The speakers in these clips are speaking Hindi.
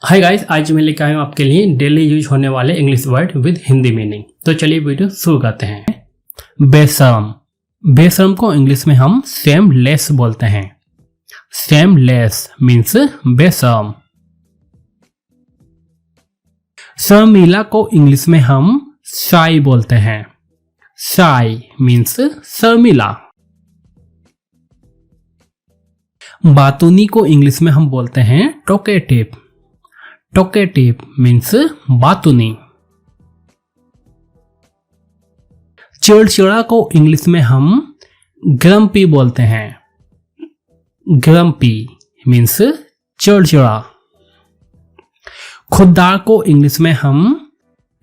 हाय गाइस, आज मैं लेकर आया हूँ आपके लिए डेली यूज होने वाले English word with Hindi meaning. तो चलिए वीडियो शुरू करते हैं। बेशर्म। बेशर्म को इंग्लिश में हम शेमलेस बोलते हैं। शेमलेस मीन्स बेशर्म। शर्मीला को इंग्लिश में हम शाई बोलते हैं। शाई मीन्स शर्मीला। बातूनी को इंग्लिश में हम बोलते हैं टोकेटिव। टोकेटिव मीन्स बातूनी। चिड़चिड़ा को इंग्लिश में हम ग्रम्पी बोलते हैं। ग्रम्पी मीन्स चिड़चिड़ा। खुददार को इंग्लिश में हम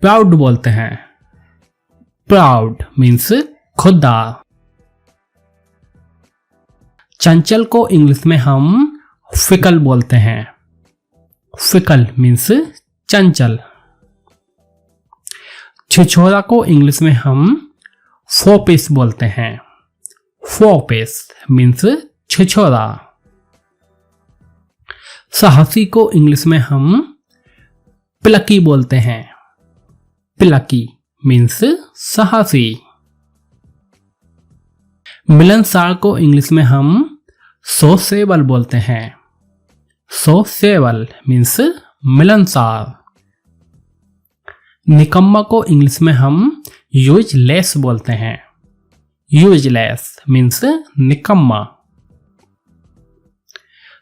प्राउड बोलते हैं। प्राउड मीन्स खुददार। चंचल को इंग्लिश में हम फिकल बोलते हैं। फिकल मीन्स चंचल। छिछोरा को इंग्लिश में हम फोपिस बोलते हैं। फोपिस मीन्स छिछोरा। साहसी को इंग्लिश में हम प्लकी बोलते हैं। प्लकी मीन्स साहसी। मिलनसार को इंग्लिश में हम सोसेबल बोलते हैं। सोसेबल मीन्स मिलनसार। निकम्मा को इंग्लिश में हम यूजलेस बोलते हैं। यूजलेस मीन्स निकम्मा।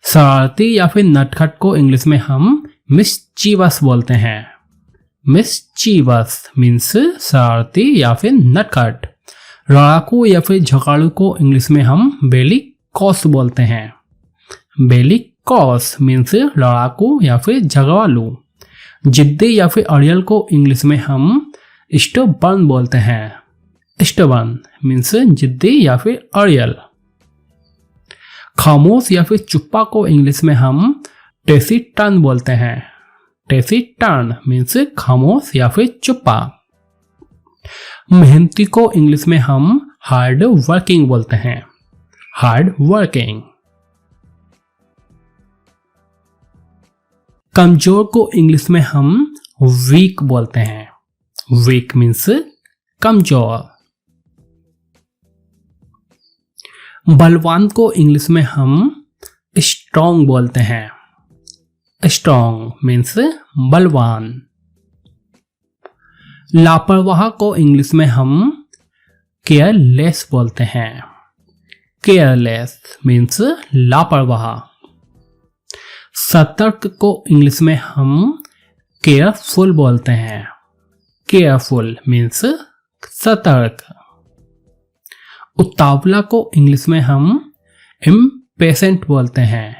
शरारती या फिर नटखट को इंग्लिश में हम मिस्चीवस बोलते हैं। मिस्चीवस मीन्स शरारती या फिर नटखट। लड़ाकू या फिर झकाड़ू को इंग्लिश में हम बेलिकॉस बोलते हैं। बेलिकॉस मीन्स लड़ाकू या फिर झगड़ालू। जिद्दी या फिर अड़ियल को इंग्लिश में हम स्टबर्न बोलते हैं। स्टबर्न मीन्स जिद्दी या फिर अड़ियल। खामोश या फिर चुप्पा को इंग्लिश में हम टेसिटर्न बोलते हैं। टेसिटर्न मीन्स खामोश या फिर चुप्पा। मेहनती को इंग्लिश में हम हार्ड वर्किंग बोलते हैं। Hard working. कमजोर को इंग्लिश में हम वीक बोलते हैं। वीक मीन्स कमजोर। बलवान को इंग्लिश में हम स्ट्रॉन्ग बोलते हैं। स्ट्रॉन्ग मीन्स बलवान। लापरवाह को इंग्लिश में हम केयरलेस बोलते हैं। केयरलेस मीन्स लापरवाह। सतर्क को इंग्लिश में हम केयरफुल बोलते हैं। केयरफुल मीन्स सतर्क। उतावला को इंग्लिश में हम इम्पेशेंट बोलते हैं।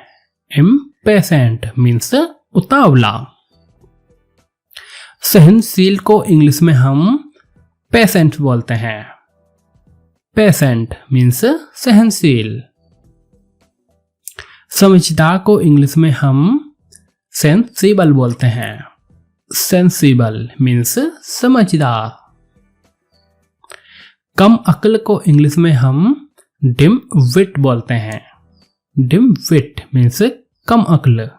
इम्पेशेंट मीन्स उतावला। सहनशील को इंग्लिश में हम पेशेंट बोलते हैं। पेशेंट मीन्स सहनशील। समझदार को इंग्लिश में हम सेंसिबल बोलते हैं। सेंसिबल मीन्स समझदार। कम अक्ल को इंग्लिश में हम डिम विट बोलते हैं। डिम विट मीन्स कम अक्ल।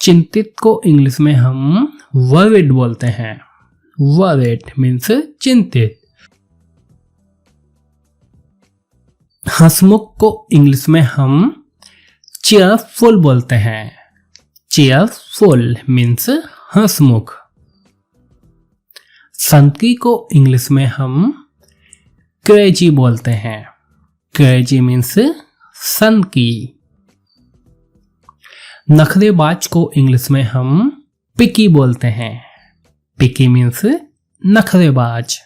चिंतित को इंग्लिश में हम वरीड बोलते हैं। वरीड मीन्स चिंतित। हंसमुख को इंग्लिश में हम चेयरफुल बोलते हैं। चेयरफुल मीन्स हंसमुख। सनकी को इंग्लिश में हम क्रेजी बोलते हैं। क्रेजी मीन्स सनकी। नखरेबाज को इंग्लिश में हम पिकी बोलते हैं। पिकी मीन्स नखरेबाज।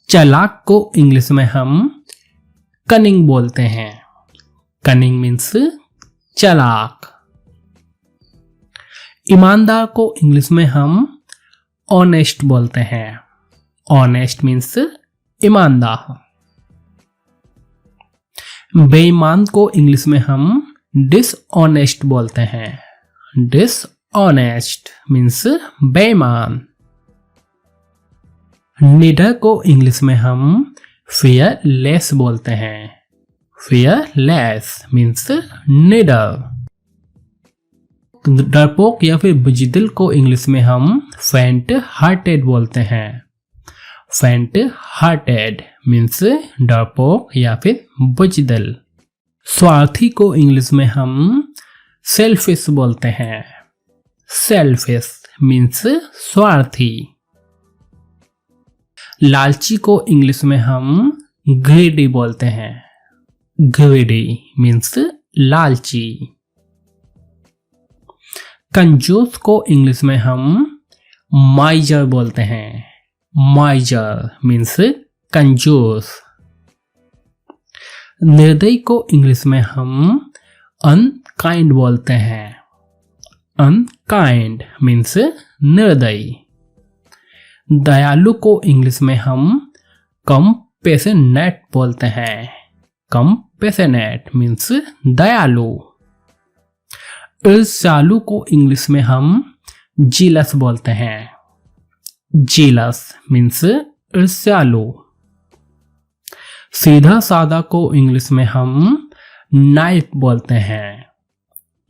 चालाक को इंग्लिश में हम कनिंग बोलते हैं। कनिंग मीन्स चालाक। ईमानदार को इंग्लिश में हम ऑनेस्ट बोलते हैं। ऑनेस्ट मीन्स ईमानदार। बेईमान को इंग्लिश में हम डिसऑनेस्ट बोलते हैं। डिसऑनेस्ट मीन्स बेईमान। निडर को इंग्लिश में हम फियरलेस बोलते हैं। fearless मीन्स निडर। डरपोक या फिर बुजिदिल को इंग्लिश में हम फेंट हार्टेड बोलते हैं। फेंट हार्टेड मीन्स डरपोक या फिर बुजिदिल। स्वार्थी को इंग्लिश में हम सेल्फिश बोलते हैं। सेल्फिश मीन्स स्वार्थी। लालची को इंग्लिश में हम ग्रीडी बोलते हैं। ग्रीडी मीन्स लालची। कंजूस को इंग्लिश में हम माइजर बोलते हैं। माइजर मीन्स कंजूस। निर्दयी को इंग्लिश में हम अनकाइंड बोलते हैं। अनकाइंड मीन्स निर्दयी। दयालु को इंग्लिश में हम कंपैशनेट बोलते हैं। कंपैशनेट मीन्स दयालु। ईर्ष्यालु को इंग्लिश में हम जीलस बोलते हैं। जीलस मीन्स ईर्ष्यालु। सीधा साधा को इंग्लिश में हम नाइफ बोलते हैं।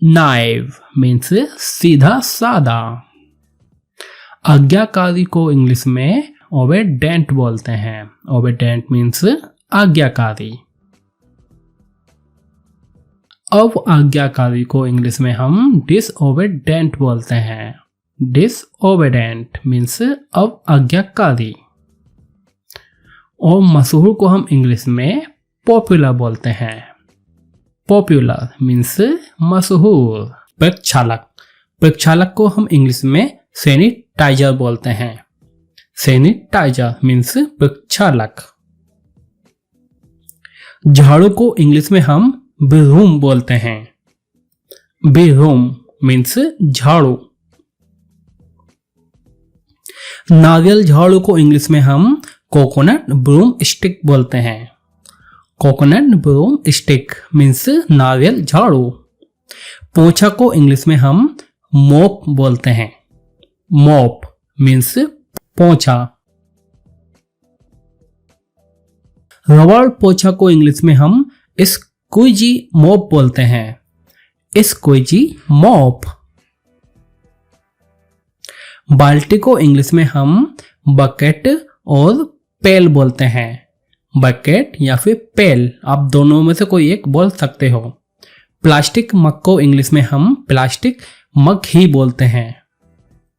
नाइफ मीन्स सीधा साधा। आज्ञाकारी को इंग्लिश में ओबेडेंट बोलते हैं। ओबेडेंट मीन्स आज्ञाकारी। अब आज्ञाकारी को इंग्लिश में हम डिसओबेडेंट बोलते हैं। डिसओबेडेंट मीन्स अब आज्ञाकारी। और मशहूर को हम इंग्लिश में पॉपुलर बोलते हैं। पॉपुलर मीन्स मशहूर। प्रक्षालक, प्रक्षालक को हम इंग्लिश में सैनिटाइजर बोलते हैं। सैनिटाइजर मीन्स प्रक्षालक। झाड़ू को इंग्लिश में हम ब्रूम बोलते हैं। ब्रूम मीन्स झाड़ू। नारियल झाड़ू को इंग्लिश में हम कोकोनट ब्रूम स्टिक बोलते हैं। कोकोनट ब्रूम स्टिक मीन्स नारियल झाड़ू। पोछा को इंग्लिश में हम मोप बोलते हैं। मोप मीन्स पोछा। रबड़ पोछा को इंग्लिश में हम स्क्वीजी मोप बोलते हैं। स्क्वीजी मोप। बाल्टी को इंग्लिश में हम बकेट और पेल बोलते हैं। बकेट या फिर पेल, आप दोनों में से कोई एक बोल सकते हो। प्लास्टिक मग को इंग्लिश में हम प्लास्टिक मग ही बोलते हैं।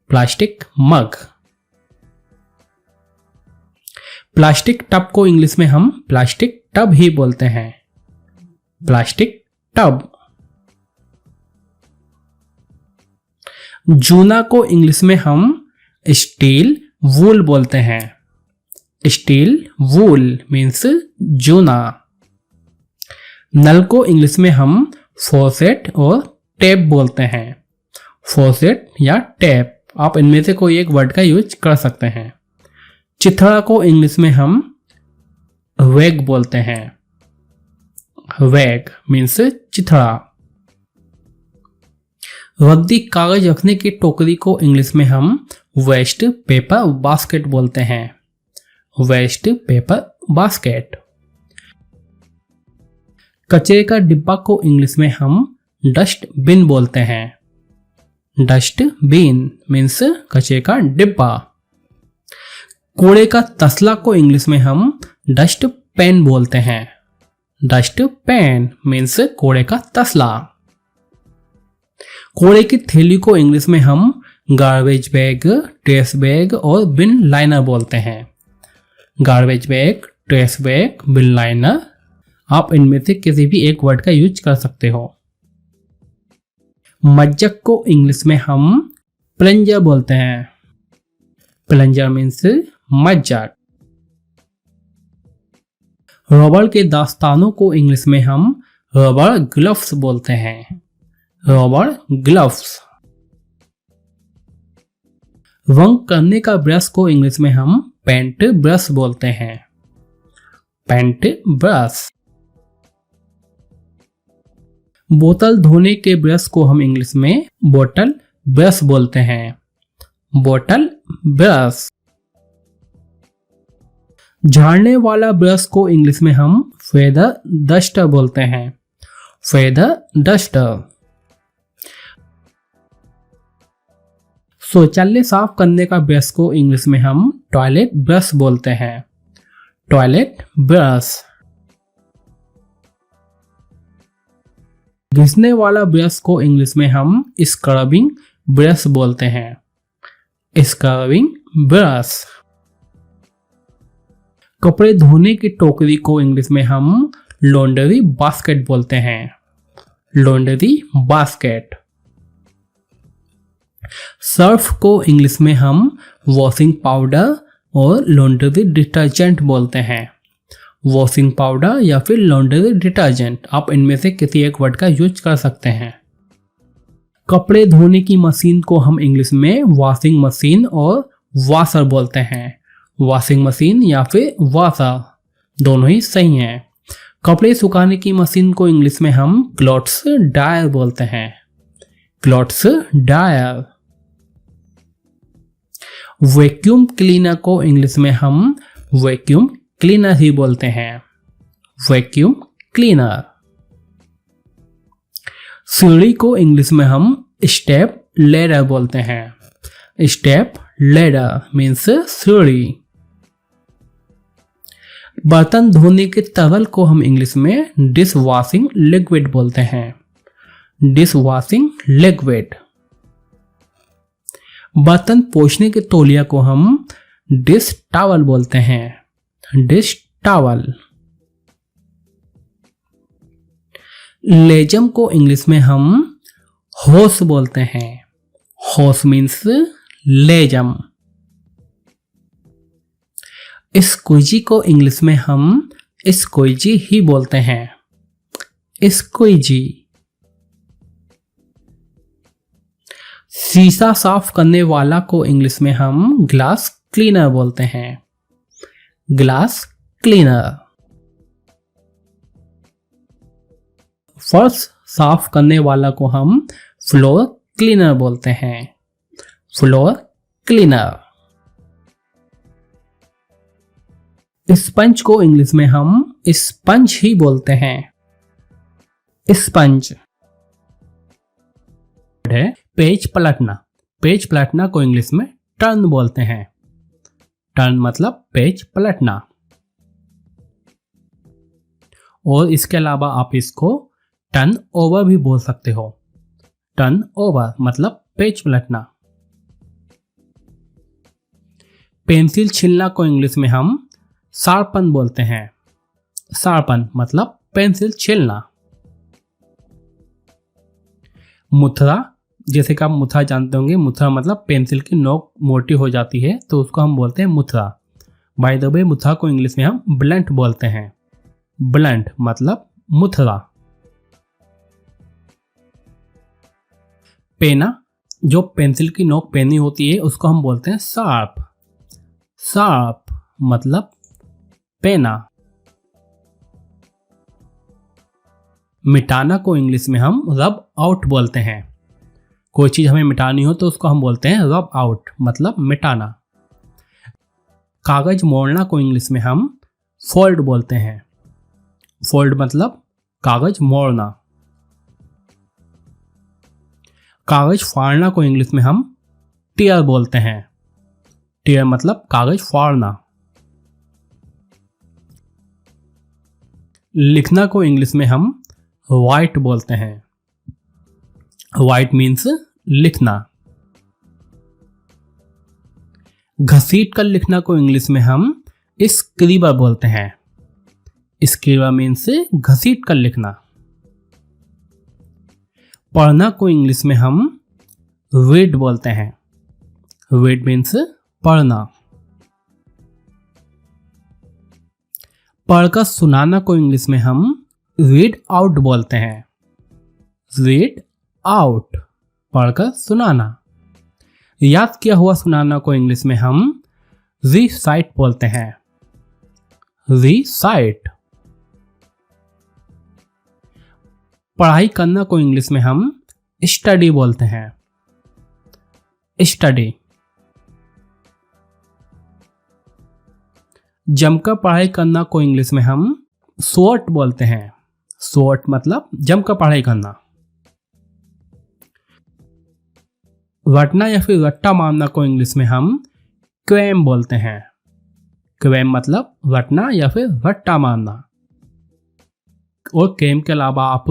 प्लास्टिक मग। प्लास्टिक टब को इंग्लिश में हम प्लास्टिक टब ही बोलते हैं। Plastic tub. जूना को इंग्लिश में हम स्टील वूल बोलते हैं। स्टील वूल मीन्स जूना। नल को इंग्लिश में हम फॉसेट और टैप बोलते हैं। फॉसेट या टैप, आप इनमें से कोई एक वर्ड का यूज कर सकते हैं। चिथड़ा को इंग्लिश में हम वैग बोलते हैं। वैग मीन्स चिथड़ा। रद्दी कागज रखने की टोकरी को इंग्लिश में हम वेस्ट पेपर बास्केट बोलते हैं। Waste paper basket. कचरे का डिब्बा को इंग्लिश में हम डस्ट बिन बोलते हैं। डस्ट बिन मीन्स कचरे का डिब्बा। कूड़े का तसला को इंग्लिश में हम डस्ट पैन बोलते हैं। डस्ट पैन मीन्स कूड़े का तसला। कूड़े की थैली को इंग्लिश में हम गार्बेज बैग, ट्रेश बैग और बिन लाइनर बोलते हैं। गार्बेज बैग, ट्रेश बैग, बिन लाइनर, आप इनमें से किसी भी एक वर्ड का यूज कर सकते हो। मज्जक को इंग्लिश में हम प्लंजर बोलते हैं। प्लंजर मीन्स मज्जक। रबड़ के दास्तानों को इंग्लिश में हम रबड़ ग्लव्स बोलते हैं। रबड़ ग्लव्स। रंग करने का ब्रश को इंग्लिश में हम पेंट ब्रश बोलते हैं। Paint brush. बोतल धोने के ब्रश को हम इंग्लिश में बोतल ब्रश बोलते हैं। बोतल ब्रश। झाड़ने वाला ब्रश को इंग्लिश में हम फेदर डस्टर बोलते हैं, फेदर डस्टर। शौचालय साफ करने का ब्रश को इंग्लिश में हम टॉयलेट ब्रश बोलते हैं, टॉयलेट ब्रश। घिसने वाला ब्रश को इंग्लिश में हम स्क्रबिंग ब्रश बोलते हैं, स्क्रबिंग ब्रश। कपड़े धोने की टोकरी को इंग्लिश में हम लॉन्ड्री बास्केट बोलते हैं, लॉन्ड्री बास्केट। सर्फ को इंग्लिश में हम वॉशिंग पाउडर और लॉन्ड्री डिटर्जेंट बोलते हैं, वॉशिंग पाउडर या फिर लॉन्ड्री डिटर्जेंट, आप इनमें से किसी एक वर्ड का यूज कर सकते हैं। कपड़े धोने की मशीन को हम इंग्लिश में वॉशिंग मशीन और वॉशर बोलते हैं, वॉशिंग मशीन या फिर वॉशर, दोनों ही सही हैं। कपड़े सुखाने की मशीन को इंग्लिश में हम क्लॉथ्स ड्रायर बोलते हैं, क्लॉथ्स ड्रायर। वैक्यूम क्लीनर को इंग्लिश में हम वैक्यूम क्लीनर ही बोलते हैं, वैक्यूम क्लीनर। सीढ़ी को इंग्लिश में हम स्टेप लैडर बोलते हैं, स्टेप लैडर मीन्स सीढ़ी। बर्तन धोने के तरल को हम इंग्लिश में डिश वॉशिंग लिक्विड बोलते हैं, डिश वॉशिंग लिक्विड। बर्तन पोंछने के तौलिया को हम डिश टॉवल बोलते हैं, डिश टॉवल। लेजम को इंग्लिश में हम होस बोलते हैं, होस मीन्स लेजम। स्क्वीजी को इंग्लिश में हम स्क्वीजी ही बोलते हैं, स्क्वीजी। शीशा साफ करने वाला को इंग्लिश में हम ग्लास क्लीनर बोलते हैं, ग्लास क्लीनर। फर्श साफ करने वाला को हम फ्लोर क्लीनर बोलते हैं, फ्लोर क्लीनर। स्पंज को इंग्लिश में हम स्पंज ही बोलते हैं, स्पंज। है पेज पलटना, पेज पलटना को इंग्लिश में टर्न बोलते हैं, टर्न मतलब पेज पलटना। और इसके अलावा आप इसको टर्न ओवर भी बोल सकते हो, टर्न ओवर मतलब पेज पलटना। पेंसिल छीलना को इंग्लिश में हम शार्पन बोलते हैं, शार्पन मतलब पेंसिल छीलना। मुथरा, जैसे कि आप मुथरा जानते होंगे, मुथरा मतलब पेंसिल की नोक मोटी हो जाती है तो उसको हम बोलते हैं Muthra. By the way Muthra को इंग्लिश में हम ब्लंट बोलते हैं, ब्लंट मतलब मुथरा। पेना, जो पेंसिल की नोक पेनी होती है उसको हम बोलते हैं शार्प, शार्प मतलब पेना। मिटाना को इंग्लिश में हम रब आउट बोलते हैं, कोई चीज हमें मिटानी हो तो उसको हम बोलते हैं रब आउट मतलब मिटाना। कागज मोड़ना को इंग्लिश में हम फोल्ड बोलते हैं, फोल्ड मतलब कागज मोड़ना। कागज फाड़ना को इंग्लिश में हम टीयर बोलते हैं, टीयर मतलब कागज फाड़ना। लिखना को इंग्लिश में हम वाइट बोलते हैं, वाइट मीन्स लिखना। घसीट कर लिखना को इंग्लिश में हम स्क्रीबर बोलते हैं, स्क्रीबर मीन्स घसीट कर लिखना। पढ़ना को इंग्लिश में हम रीड बोलते हैं, रीड मीन्स पढ़ना। पढ़कर सुनाना को इंग्लिश में हम रीड आउट बोलते हैं, रीड आउट पढ़कर सुनाना। याद किया हुआ सुनाना को इंग्लिश में हम रिसाइट बोलते हैं, रिसाइट। पढ़ाई करना को इंग्लिश में हम स्टडी बोलते हैं, स्टडी। जमकर पढ़ाई करना को इंग्लिश में हम सोट बोलते हैं। सोट मतलब जमकर पढ़ाई करना। रटना या फिर रट्टा मारना को इंग्लिश में हम क्वेम बोलते हैं। क्वेम मतलब रटना या फिर रट्टा मारना। और क्वेम के अलावा आप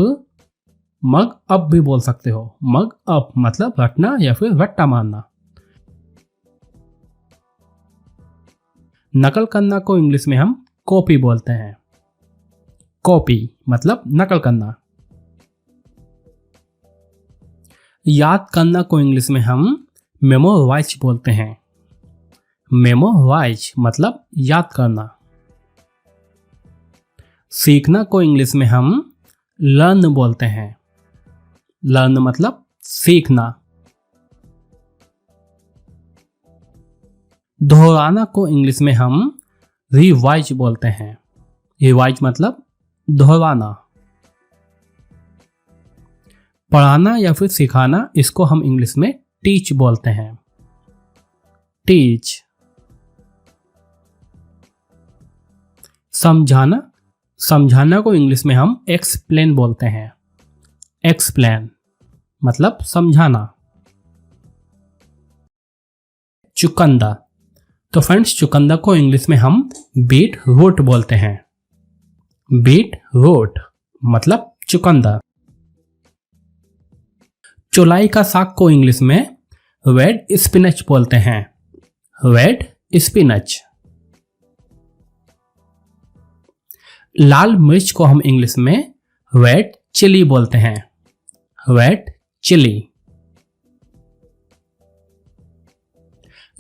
मग अप भी बोल सकते हो। मग अप मतलब रटना या फिर रट्टा मारना। नकल करना को इंग्लिश में हम कॉपी बोलते हैं। कॉपी मतलब नकल करना। याद करना को इंग्लिश में हम मेमोराइज बोलते हैं। मेमोराइज मतलब याद करना। सीखना को इंग्लिश में हम लर्न बोलते हैं। लर्न मतलब सीखना। दोहराना को इंग्लिश में हम रिवाइज बोलते हैं। रिवाइज मतलब दोहराना। पढ़ाना या फिर सिखाना, इसको हम इंग्लिश में टीच बोलते हैं। टीच। समझाना, समझाना को इंग्लिश में हम एक्सप्लेन बोलते हैं। एक्सप्लेन मतलब समझाना। चुकंदा, तो फ्रेंड्स चुकंदा को इंग्लिश में हम बीट रूट बोलते हैं। बीट रूट मतलब चुकंदा। चौलाई का साग को इंग्लिश में रेड स्पिनच बोलते हैं। Red spinach. लाल मिर्च को हम इंग्लिश में रेड चिली बोलते हैं। Red chilli.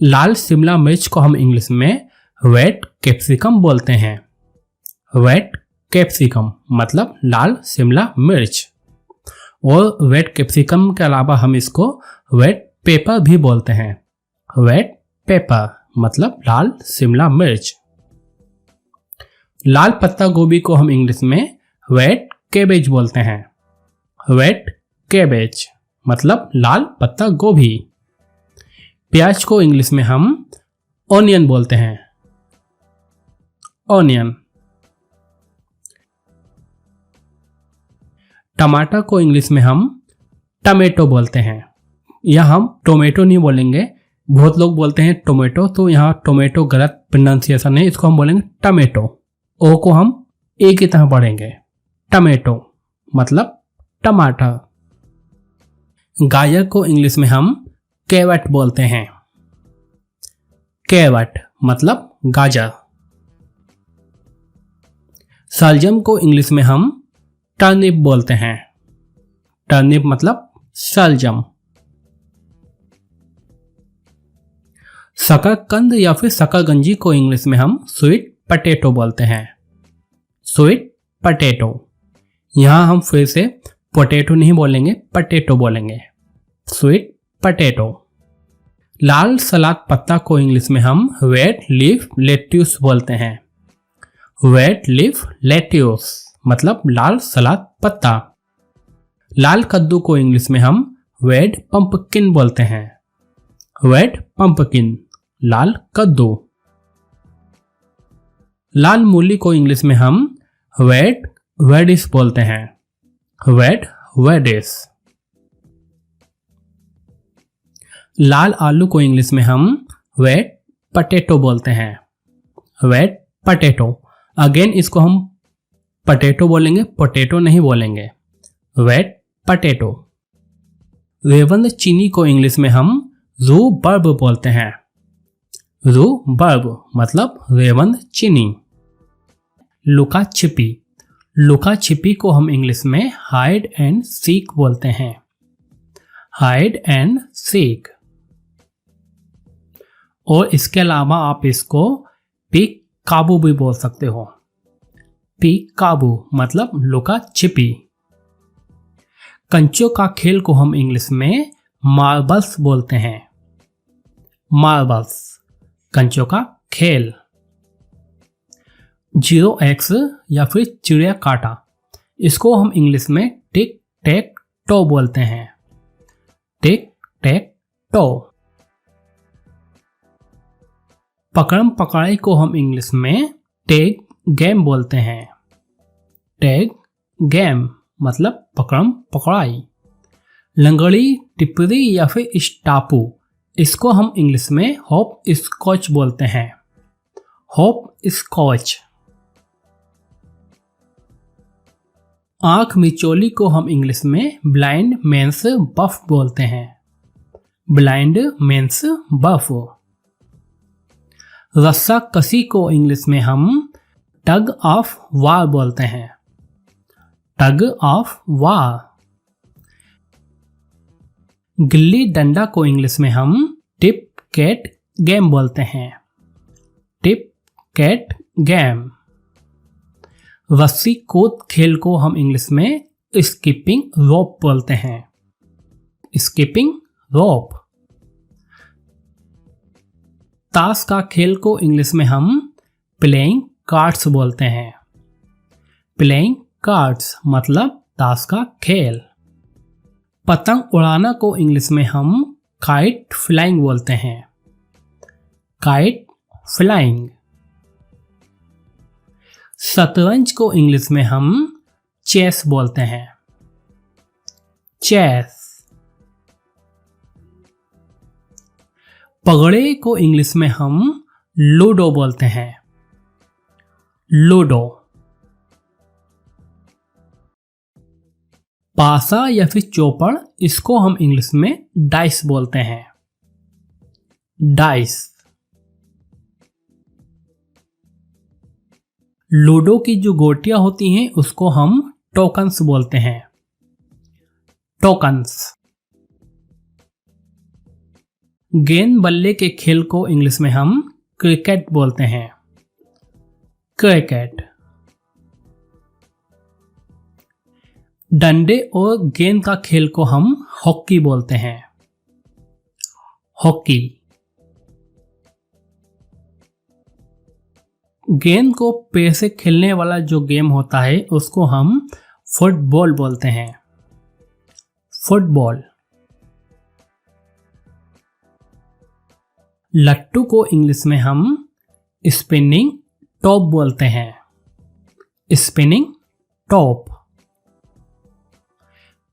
लाल शिमला मिर्च को हम इंग्लिश में रेड कैप्सिकम बोलते हैं। रेड कैप्सिकम मतलब लाल शिमला मिर्च। और रेड कैप्सिकम के अलावा हम इसको रेड पेपर भी बोलते हैं। रेड पेपर मतलब लाल शिमला मिर्च। लाल पत्ता गोभी को हम इंग्लिश में रेड कैबेज बोलते हैं। रेड कैबेज मतलब लाल पत्ता गोभी। प्याज को इंग्लिश में हम ऑनियन बोलते हैं। ऑनियन। टमाटर को इंग्लिश में हम टमेटो बोलते हैं। यहाँ हम टोमेटो नहीं बोलेंगे। बहुत लोग बोलते हैं टोमेटो, तो यहाँ टोमेटो गलत प्रोनाउंसिएशन है, इसको हम बोलेंगे टमेटो। ओ को हम ए की तरह पढ़ेंगे। टमेटो मतलब टमाटर। गाजर को इंग्लिश में हम कैरट बोलते हैं। कैरट मतलब गाजर। सलजम को इंग्लिश में हम टर्निप बोलते हैं। टर्निप मतलब सलजम। शकरकंद या फिर शकरगंजी को इंग्लिश में हम स्वीट पटेटो बोलते हैं। Sweet potato. यहां हम फिर से पोटैटो नहीं बोलेंगे, पटेटो बोलेंगे। Sweet potato. लाल सलाद पत्ता को इंग्लिश में हम रेड लीफ लेट्यूस बोलते हैं। रेड लीफ लेट्यूस मतलब लाल सलाद पत्ता। लाल कद्दू को इंग्लिश में हम रेड पंपकिन बोलते हैं। रेड पंपकिन लाल कद्दू। लाल मूली को इंग्लिश में हम रेड रेडिश बोलते हैं। Red reddish. लाल आलू को इंग्लिश में हम रेड पटेटो बोलते हैं। Red potato. अगेन इसको हम पटेटो बोलेंगे, पोटैटो नहीं बोलेंगे। Red potato. रेवंद चीनी को इंग्लिश में हम रूबर्ब बोलते हैं। रूबर्ब मतलब रेवंद चीनी। लुका छिपी। लुका छिपी को हम इंग्लिश में हाइड एंड सीक बोलते हैं। Hide and seek. और इसके अलावा आप इसको पीक काबू भी बोल सकते हो। पीक काबू मतलब लुका छिपी। कंचों का खेल को हम इंग्लिश में मार्बल्स बोलते हैं। मार्बल्स कंचों का खेल। 0x या फिर चिड़िया काटा, इसको हम इंग्लिश में टिक टेक टो बोलते हैं। टिक टेक टो। पकड़म पकड़ाई को हम इंग्लिश में टेग गेम बोलते हैं। टैग गेम मतलब पकड़म पकड़ाई। लंगड़ी, टिप्परी या फिर स्टापू, इसको हम इंग्लिश में हॉप स्कॉच बोलते हैं। Hopscotch. आंख मिचौली को हम इंग्लिश में ब्लाइंड मेंस बफ बोलते हैं। ब्लाइंड मेंस बफ। रस्सा कसी को इंग्लिश में हम टग ऑफ वार बोलते हैं। Tug of war. Gilli danda को इंग्लिश में हम टिप कैट गेम बोलते हैं। Tip cat game. रस्सी कूद खेल को हम इंग्लिश में स्किपिंग रोप बोलते हैं। Skipping rope. ताश का खेल को इंग्लिश में हम प्लेइंग कार्ड्स बोलते हैं। प्लेइंग कार्ड्स मतलब ताश का खेल। पतंग उड़ाना को इंग्लिश में हम काइट फ्लाइंग बोलते हैं। Kite flying. शतरंज को इंग्लिश में हम चेस बोलते हैं। चेस। पगड़े को इंग्लिश में हम लूडो बोलते हैं। लूडो। पासा या फिर चौपड़, इसको हम इंग्लिश में डाइस बोलते हैं। डाइस। लूडो की जो गोटियां होती हैं उसको हम टोकन्स बोलते हैं। टोकन्स। गेंद बल्ले के खेल को इंग्लिश में हम क्रिकेट बोलते हैं। क्रिकेट। डंडे और गेंद का खेल को हम हॉकी बोलते हैं। हॉकी। गेंद को पैर से खेलने वाला जो गेम होता है उसको हम फुटबॉल बोलते हैं। फुटबॉल। लट्टू को इंग्लिश में हम स्पिनिंग टॉप बोलते हैं। Spinning top.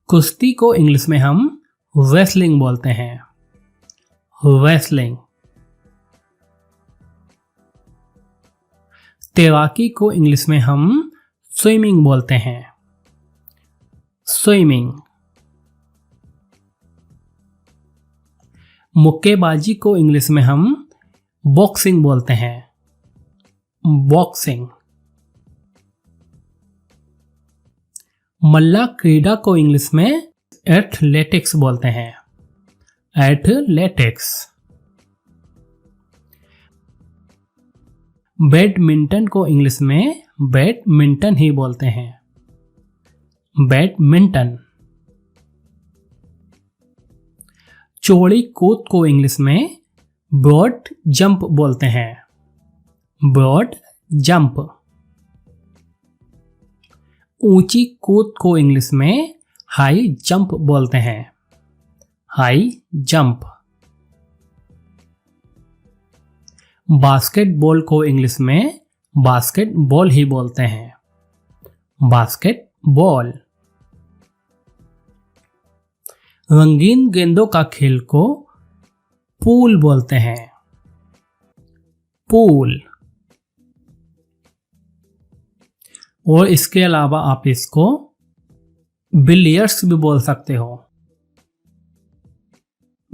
कुश्ती को इंग्लिश में हम रेसलिंग बोलते हैं। रेसलिंग। तैराकी को इंग्लिश में हम स्विमिंग बोलते हैं। स्विमिंग। मुक्केबाजी को इंग्लिश में हम बॉक्सिंग बोलते हैं। बॉक्सिंग। मल्ला क्रीड़ा को इंग्लिश में एथलेटिक्स बोलते हैं। एथलेटिक्स। बैडमिंटन को इंग्लिश में बैडमिंटन ही बोलते हैं। बैडमिंटन। चौड़ी कूद को इंग्लिश में ब्रॉड जंप बोलते हैं। Broad jump. ऊंची कूद को इंग्लिश में हाई जंप बोलते हैं। High jump. बास्केटबॉल को इंग्लिश में बास्केटबॉल ही बोलते हैं। बास्केटबॉल। रंगीन गेंदों का खेल को पूल बोलते हैं। पूल। और इसके अलावा आप इसको बिलियर्ड्स भी बोल सकते हो।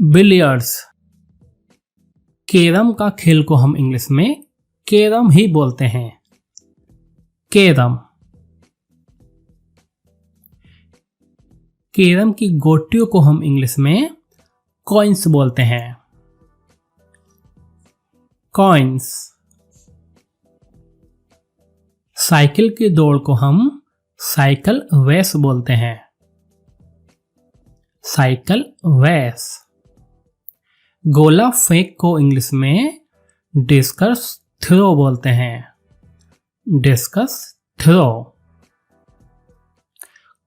बिलियर्ड्स। कैरम का खेल को हम इंग्लिश में कैरम ही बोलते हैं। कैरम। कैरम की गोटियों को हम इंग्लिश में कॉइन्स बोलते हैं। कॉइन्स। साइकिल की दौड़ को हम साइकिल रेस बोलते हैं। Cycle race. गोला फेंक को इंग्लिश में डिस्कस थ्रो बोलते हैं। Discus throw.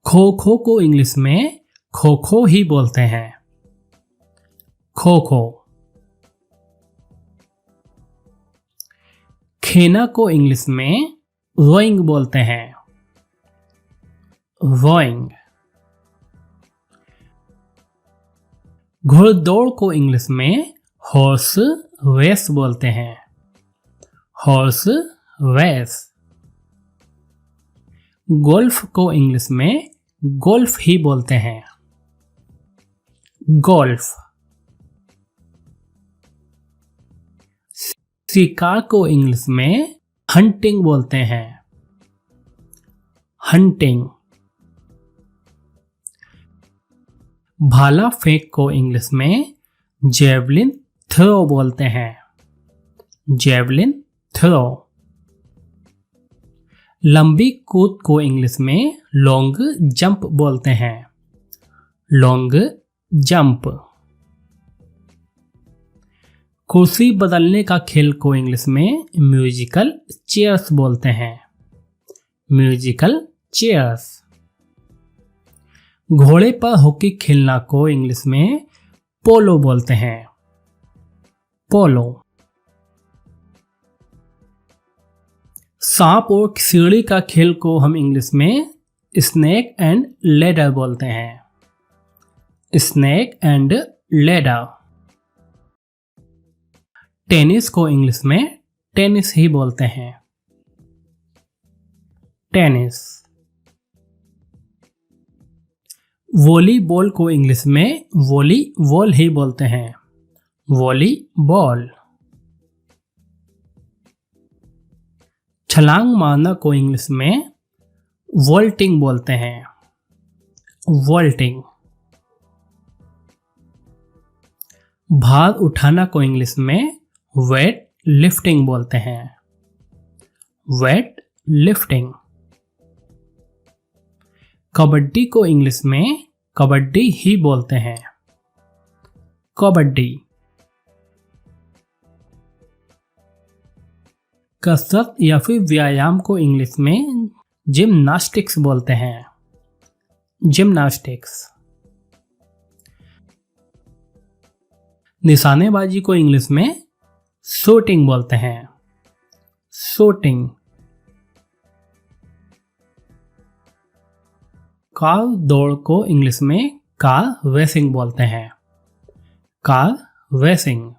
खो खो को इंग्लिश में खो खो ही बोलते हैं। खो खो। खेना को इंग्लिश में रोइंग बोलते हैं। वॉइंग। घोड़दौड़ को इंग्लिश में हॉर्स रेस बोलते हैं। Horse race. गोल्फ को इंग्लिश में गोल्फ ही बोलते हैं। गोल्फ। शिकार को इंग्लिश में हंटिंग बोलते हैं। हंटिंग। भाला फेंक को इंग्लिश में जेवलिन थ्रो बोलते हैं। Javelin throw. लंबी कूद को इंग्लिश में लॉन्ग जंप बोलते हैं। Long jump. कुर्सी बदलने का खेल को इंग्लिश में म्यूजिकल चेयर्स बोलते हैं। Musical chairs. घोड़े पर हॉकी खेलना को इंग्लिश में पोलो बोलते हैं। पोलो। सांप और सीढ़ी का खेल को हम इंग्लिश में स्नेक एंड लैडर बोलते हैं। Snake and ladder. टेनिस को इंग्लिश में टेनिस ही बोलते हैं। टेनिस। वॉलीबॉल को इंग्लिश में वॉलीबॉल ही बोलते हैं। वॉलीबॉल। छलांग मारना को इंग्लिश में वॉल्टिंग बोलते हैं। वॉल्टिंग। भार उठाना को इंग्लिश में वेट लिफ्टिंग बोलते हैं। Weight lifting. कबड्डी को इंग्लिश में कबड्डी ही बोलते हैं। कबड्डी। कसरत या फिर व्यायाम को इंग्लिश में जिम्नास्टिक्स बोलते हैं। जिम्नास्टिक्स। निशानेबाजी को इंग्लिश में शूटिंग बोलते हैं। शूटिंग। कार दौड़ को इंग्लिश में कार रेसिंग बोलते हैं। Car racing.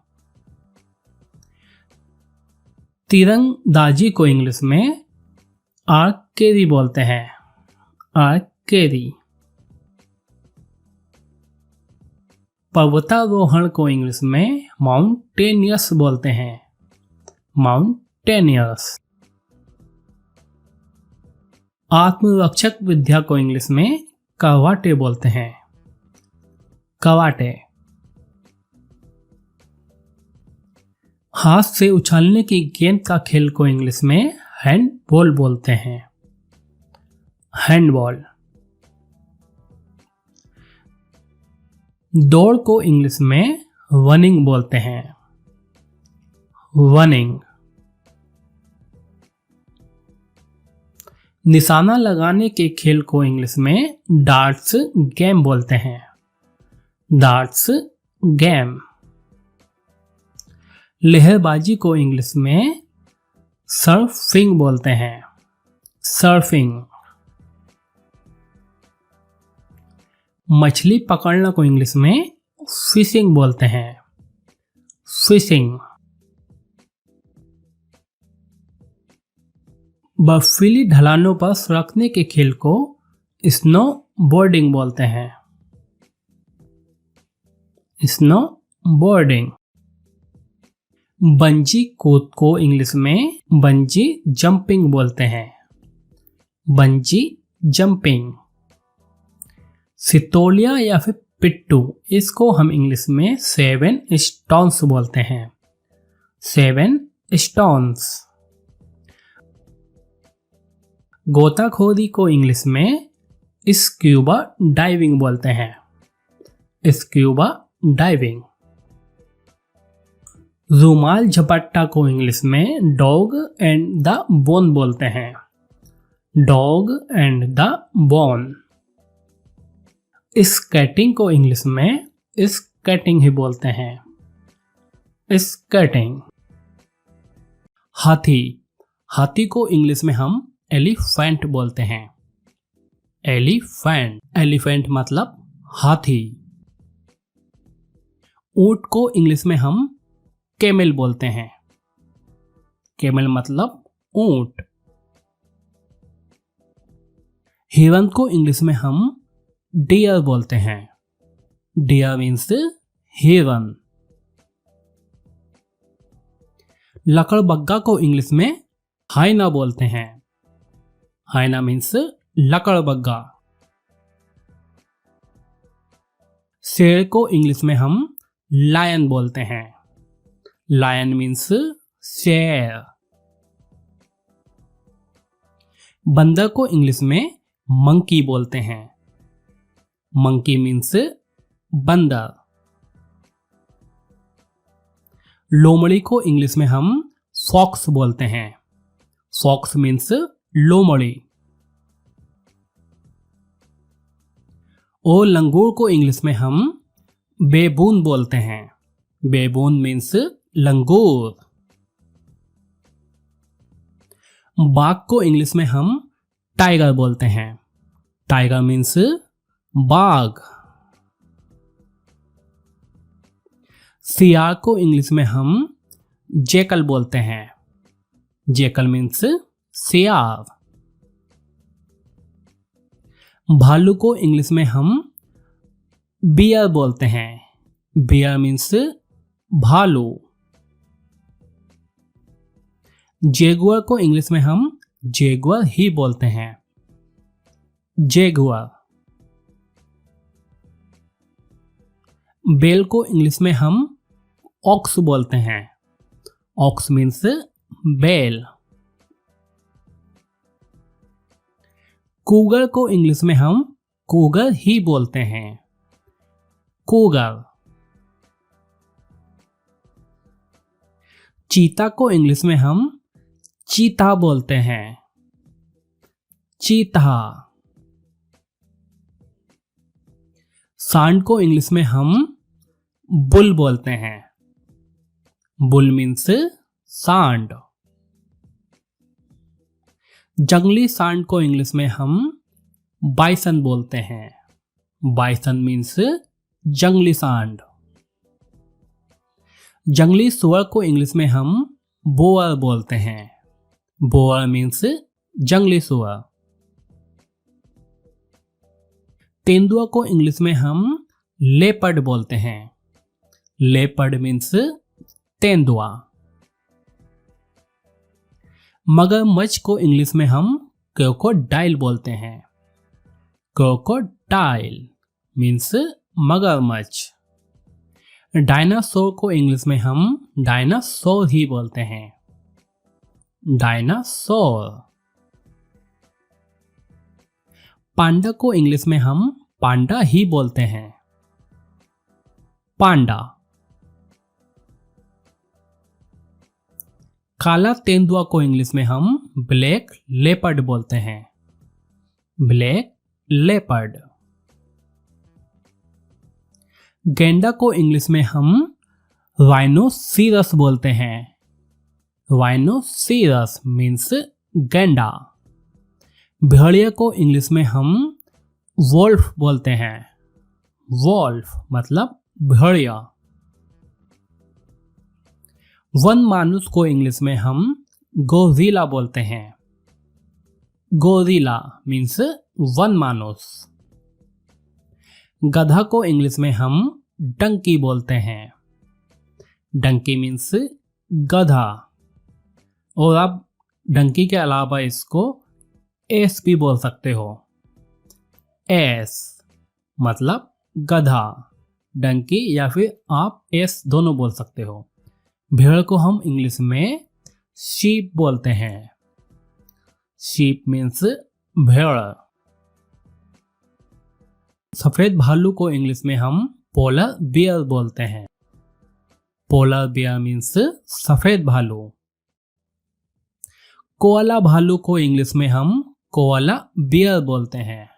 तीरंदाजी को इंग्लिश में आर्चरी बोलते हैं। आर्चरी। पर्वतारोहण को इंग्लिश में माउंटेनियर्स बोलते हैं। माउंटेनियर्स। आत्मरक्षक विद्या को इंग्लिश में कराटे बोलते हैं। कराटे। हाथ से उछालने की गेंद का खेल को इंग्लिश में हैंडबॉल बोलते हैं। हैंडबॉल। दौड़ को इंग्लिश में रनिंग बोलते हैं। रनिंग। निशाना लगाने के खेल को इंग्लिश में डार्ट्स गेम बोलते हैं। Darts game. लहरबाजी को इंग्लिश में सर्फिंग बोलते हैं। सर्फिंग। मछली पकड़ना को इंग्लिश में फिशिंग बोलते हैं। फिशिंग। बर्फीली ढलानों पर सरकने के खेल को स्नो बोर्डिंग बोलते हैं। Snow boarding. बंजी कूद को इंग्लिश में बंजी जंपिंग बोलते हैं। Bungee jumping. सितोलिया या फिर पिट्टू, इसको हम इंग्लिश में 7 स्टोन्स बोलते हैं। 7 स्टोन्स। गोताखोरी को इंग्लिश में स्क्यूबा डाइविंग बोलते हैं। Scuba diving. रुमाल झपट्टा को इंग्लिश में डॉग एंड द बोन बोलते हैं। Dog and the bone. Skating को इंग्लिश में स्केटिंग ही बोलते हैं। स्केटिंग। हाथी। हाथी को इंग्लिश में हम एलिफेंट बोलते हैं। एलिफेंट। एलिफेंट मतलब हाथी। ऊंट को इंग्लिश में हम कैमल बोलते हैं। कैमल मतलब ऊंट। हिरन को इंग्लिश में हम डियर बोलते हैं। डियर मीन्स हिरन। लकड़बग्गा को इंग्लिश में हाइना बोलते हैं। हाइना मीन्स लकड़बग्गा। शेर को इंग्लिश में हम लायन बोलते हैं। लायन मीन्स शेर। बंदर को इंग्लिश में मंकी बोलते हैं। मंकी मीन्स बंदर। लोमड़ी को इंग्लिश में हम फॉक्स बोलते हैं। फॉक्स मीन्स लोमड़ी। और लंगूर को इंग्लिश में हम बेबून बोलते हैं। बेबून मीन्स लंगूर। बाघ को इंग्लिश में हम टाइगर बोलते हैं। टाइगर मीन्स बाघ। सियार को इंग्लिश में हम जैकल बोलते हैं। जैकल मीन्स सियार। भालू को इंग्लिश में हम बियर बोलते हैं। बियर मीन्स भालू। जैगुआर को इंग्लिश में हम जैगुआर ही बोलते हैं। जैगुआर। बेल को इंग्लिश में हम ऑक्स बोलते हैं। ऑक्स मीन्स बेल। कूगर को इंग्लिश में हम कूगर ही बोलते हैं। कूगर। चीता को इंग्लिश में हम चीता बोलते हैं। चीता। सांड को इंग्लिश में हम बुल बोलते हैं। बुल मीन्स सांड। जंगली सांड को इंग्लिश में हम बाइसन बोलते हैं। बाइसन मीन्स जंगली सांड। जंगली सुअर को इंग्लिश में हम बोअर बोलते हैं। बोअर मीन्स जंगली सुअर। तेंदुआ को इंग्लिश में हम लेपर्ड बोलते हैं। लेपर्ड मीन्स तेंदुआ। मगरमच्छ को इंग्लिश में हम क्रोकोडाइल बोलते हैं। क्रोकोडाइल मीन्स मगरमच्छ। डायनासोर को इंग्लिश में हम डायनासोर ही बोलते हैं। डायनासोर। पांडा को इंग्लिश में हम पांडा ही बोलते हैं। पांडा। काला तेंदुआ को इंग्लिश में हम ब्लैक लेपर्ड बोलते हैं। Black leopard. गैंडा को इंग्लिश में हम राइनोसिरस बोलते हैं। राइनोसिरस मीन्स गैंडा। भेड़िया को इंग्लिश में हम वोल्फ बोलते हैं। वोल्फ मतलब भेड़िया। वन मानुस को इंग्लिश में हम गोरिल्ला बोलते हैं। गोरिल्ला मीन्स वन मानुस। गधा को इंग्लिश में हम डंकी बोलते हैं। डंकी मीन्स गधा। और आप डंकी के अलावा इसको एस भी बोल सकते हो। एस मतलब गधा। डंकी या फिर आप एस दोनों बोल सकते हो। भेड़ को हम इंग्लिश में शीप बोलते हैं। शीप मीन्स भेड़। सफेद भालू को इंग्लिश में हम पोलर बियर बोलते हैं। पोलर बियर मीन्स सफेद भालू। कोअला भालू को इंग्लिश में हम कोअला बियर बोलते हैं।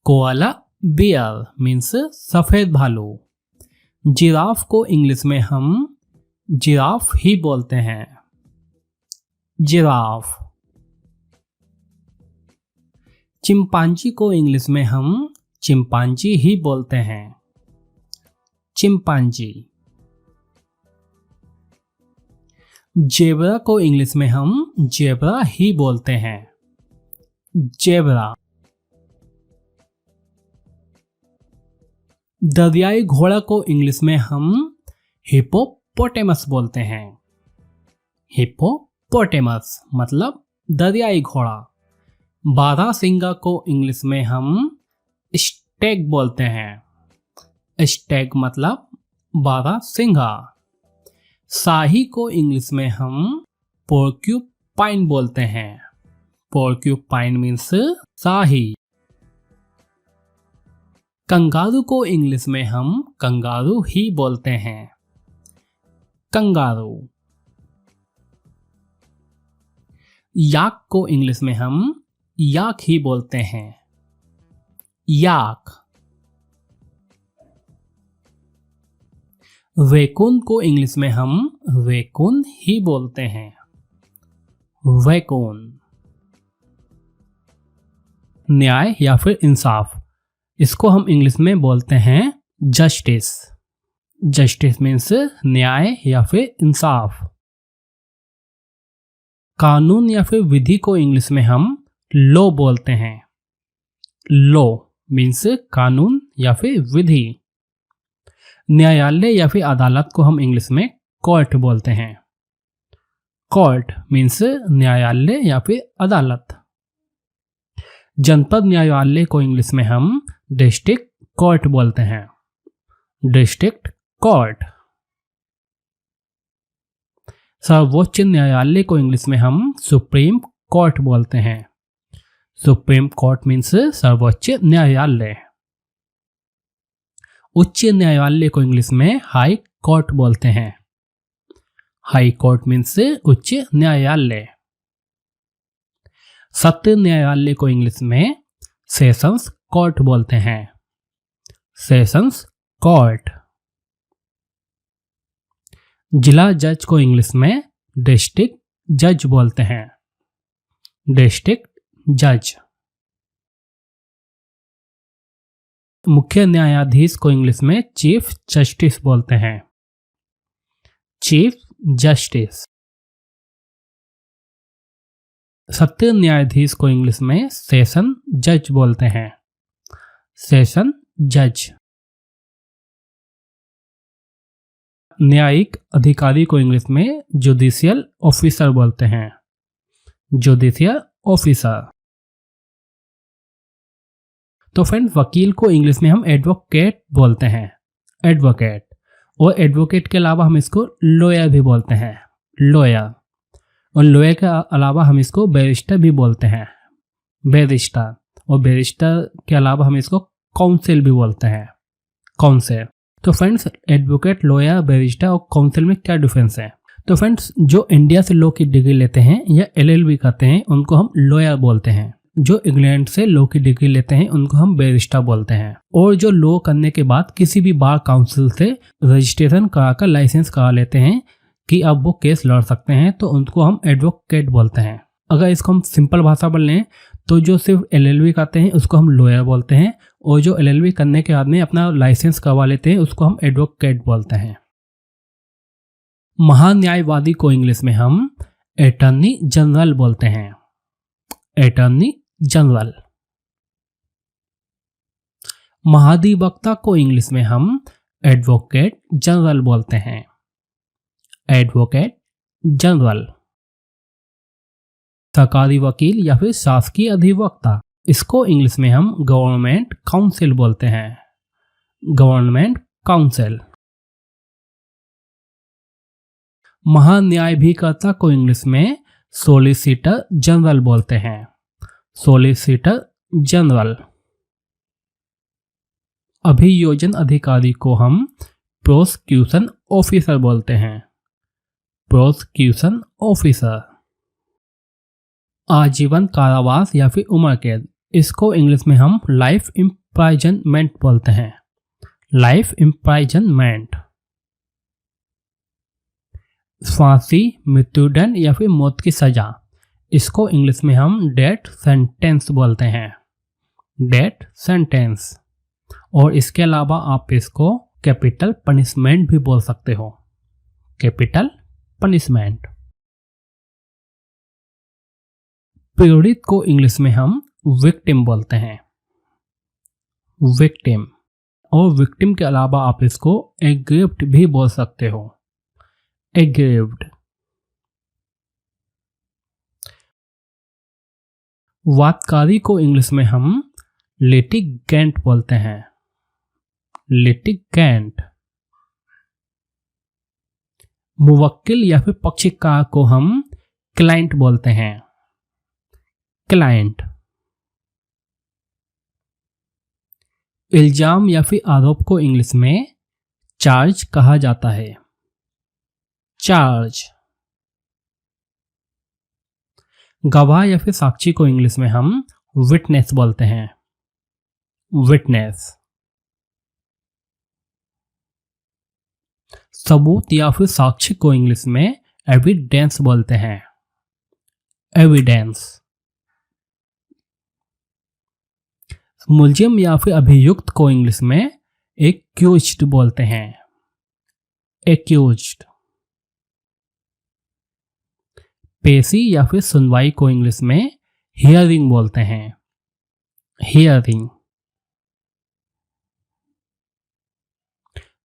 कोअला बियर मीन्स सफेद भालू। जिराफ को इंग्लिश में हम जिराफ ही बोलते हैं। जिराफ। चिंपांजी को इंग्लिश में हम चिंपांजी ही बोलते हैं। चिंपांजी। जेब्रा को इंग्लिश में हम जेब्रा ही बोलते हैं। जेब्रा। दरियाई घोड़ा को इंग्लिश में हम हिप्पोपोटेमस बोलते हैं। हिप्पोपोटेमस मतलब दरियाई घोड़ा। बारहसिंगा को इंग्लिश में हम स्टेग बोलते हैं। स्टेग मतलब बारहसिंगा। शाही को इंग्लिश में हम पोर्क्यूपाइन बोलते हैं। पोर्क्यूपाइन मीन्स शाही। कंगारू को इंग्लिश में हम कंगारू ही बोलते हैं। कंगारू। याक को इंग्लिश में हम याक ही बोलते हैं। याक। वैकुन को इंग्लिश में हम वैकुन ही बोलते हैं। वैकुन। न्याय या फिर इंसाफ, इसको हम इंग्लिश में बोलते हैं जस्टिस। जस्टिस मीन्स न्याय या फिर इंसाफ। कानून या फिर विधि को इंग्लिश में हम लॉ बोलते हैं। लॉ मीन्स कानून या फिर विधि। न्यायालय या फिर अदालत को हम इंग्लिश में कोर्ट बोलते हैं। कोर्ट मीन्स न्यायालय या फिर अदालत। जनपद न्यायालय को इंग्लिश में हम डिस्ट्रिक्ट कोर्ट बोलते हैं। District court. सर्वोच्च न्यायालय को इंग्लिश में हम सुप्रीम कोर्ट बोलते हैं। सुप्रीम कोर्ट मीन्स सर्वोच्च न्यायालय। उच्च न्यायालय को इंग्लिश में हाई कोर्ट बोलते हैं। हाई कोर्ट मीन्स उच्च न्यायालय। सत्र न्यायालय को इंग्लिश में सेशंस कोर्ट बोलते हैं। Sessions court. जिला जज को इंग्लिश में डिस्ट्रिक्ट जज बोलते हैं। डिस्ट्रिक्ट जज। मुख्य न्यायाधीश को इंग्लिश में चीफ जस्टिस बोलते हैं। Chief justice. सत्र न्यायाधीश को इंग्लिश में सेशन जज बोलते हैं। सेशन जज। न्यायिक अधिकारी को इंग्लिश में जुडिशियल ऑफिसर बोलते हैं। Judicial officer. तो फ्रेंड्स, वकील को इंग्लिश में हम एडवोकेट बोलते हैं। एडवोकेट। और एडवोकेट के अलावा हम इसको लॉयर भी बोलते हैं। लॉयर। और लॉयर के अलावा हम इसको बैरिस्टर भी बोलते हैं। बैरिस्टर। और बैरिस्टर के अलावा हम इसको काउंसिल भी बोलते हैं। काउंसिल। तो फ्रेंड्स, एडवोकेट, लॉयर, बैरिस्टर और काउंसिल में क्या डिफरेंस है? तो फ्रेंड्स, जो इंडिया से लॉ की डिग्री लेते हैं या LLB करते हैं उनको हम लॉयर बोलते हैं। जो इंग्लैंड से लॉ की डिग्री लेते हैं उनको हम बैरिस्टर बोलते हैं। और जो लॉ करने के बाद किसी भी बार काउंसिल से रजिस्ट्रेशन कराकर लाइसेंस करा लेते हैं कि अब वो केस लड़ सकते हैं, तो उनको हम एडवोकेट बोलते हैं। अगर इसको हम सिंपल भाषा में लें तो जो सिर्फ LLB करते हैं उसको हम लॉयर बोलते हैं, और जो LLB करने के बाद में अपना लाइसेंस करवा लेते हैं उसको हम एडवोकेट बोलते हैं। महान्यायवादी को इंग्लिश में हम अटॉर्नी जनरल बोलते हैं। Attorney general. महाधिवक्ता को इंग्लिश में हम एडवोकेट जनरल बोलते हैं। Advocate general. सरकारी वकील या फिर शासकीय अधिवक्ता, इसको इंग्लिश में हम गवर्नमेंट काउंसिल बोलते हैं। Government council. महान्यायाधिकर्ता को इंग्लिश में सॉलिसिटर जनरल बोलते हैं। Solicitor general. अभियोजन अधिकारी को हम प्रोसिक्यूशन ऑफिसर बोलते हैं। Prosecution officer. आजीवन कारावास या फिर उम्र कैद, इसको इंग्लिश में हम लाइफ इम्प्राइजनमेंट बोलते हैं। लाइफ इम्प्राइजनमेंट। फांसी, मृत्युदंड या फिर मौत की सजा, इसको इंग्लिश में हम डेथ सेंटेंस बोलते हैं। Death sentence. और इसके अलावा आप इसको कैपिटल पनिशमेंट भी बोल सकते हो, कैपिटल पनिशमेंट। पीड़ित को इंग्लिश में हम विक्टिम बोलते हैं, विक्टिम। और विक्टिम के अलावा आप इसको एग्रीव्ड भी बोल सकते हो, एग्रीव्ड। वादकारी को इंग्लिश में हम लिटिगेंट बोलते हैं, लिटिगेंट। मुवक्किल या फिर पक्षकार को हम क्लाइंट बोलते हैं, क्लाइंट। इल्जाम या फिर आरोप को इंग्लिश में चार्ज कहा जाता है, चार्ज। गवाह या फिर साक्षी को इंग्लिश में हम विटनेस बोलते हैं, विटनेस। सबूत या फिर साक्ष्य को इंग्लिश में एविडेंस बोलते हैं, एविडेंस। मुलजिम या फिर अभियुक्त को इंग्लिश में एक्यूज्ड बोलते हैं, एक्यूज्ड। पेशी या फिर सुनवाई को इंग्लिश में हियरिंग बोलते हैं, हियरिंग।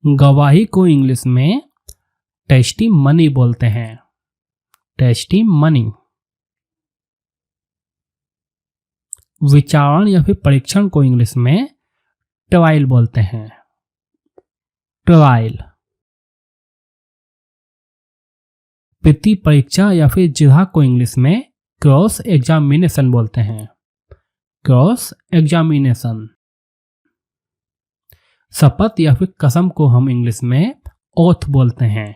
गवाही को इंग्लिश में टेस्टिमनी बोलते हैं, टेस्टिमनी। विचारण या फिर परीक्षण को इंग्लिश में ट्रायल बोलते हैं, ट्रायल। वृत्ति परीक्षा या फिर जिरह को इंग्लिश में क्रॉस एग्जामिनेशन बोलते हैं, क्रॉस एग्जामिनेशन। शपथ या फिर कसम को हम इंग्लिश में ओथ बोलते हैं,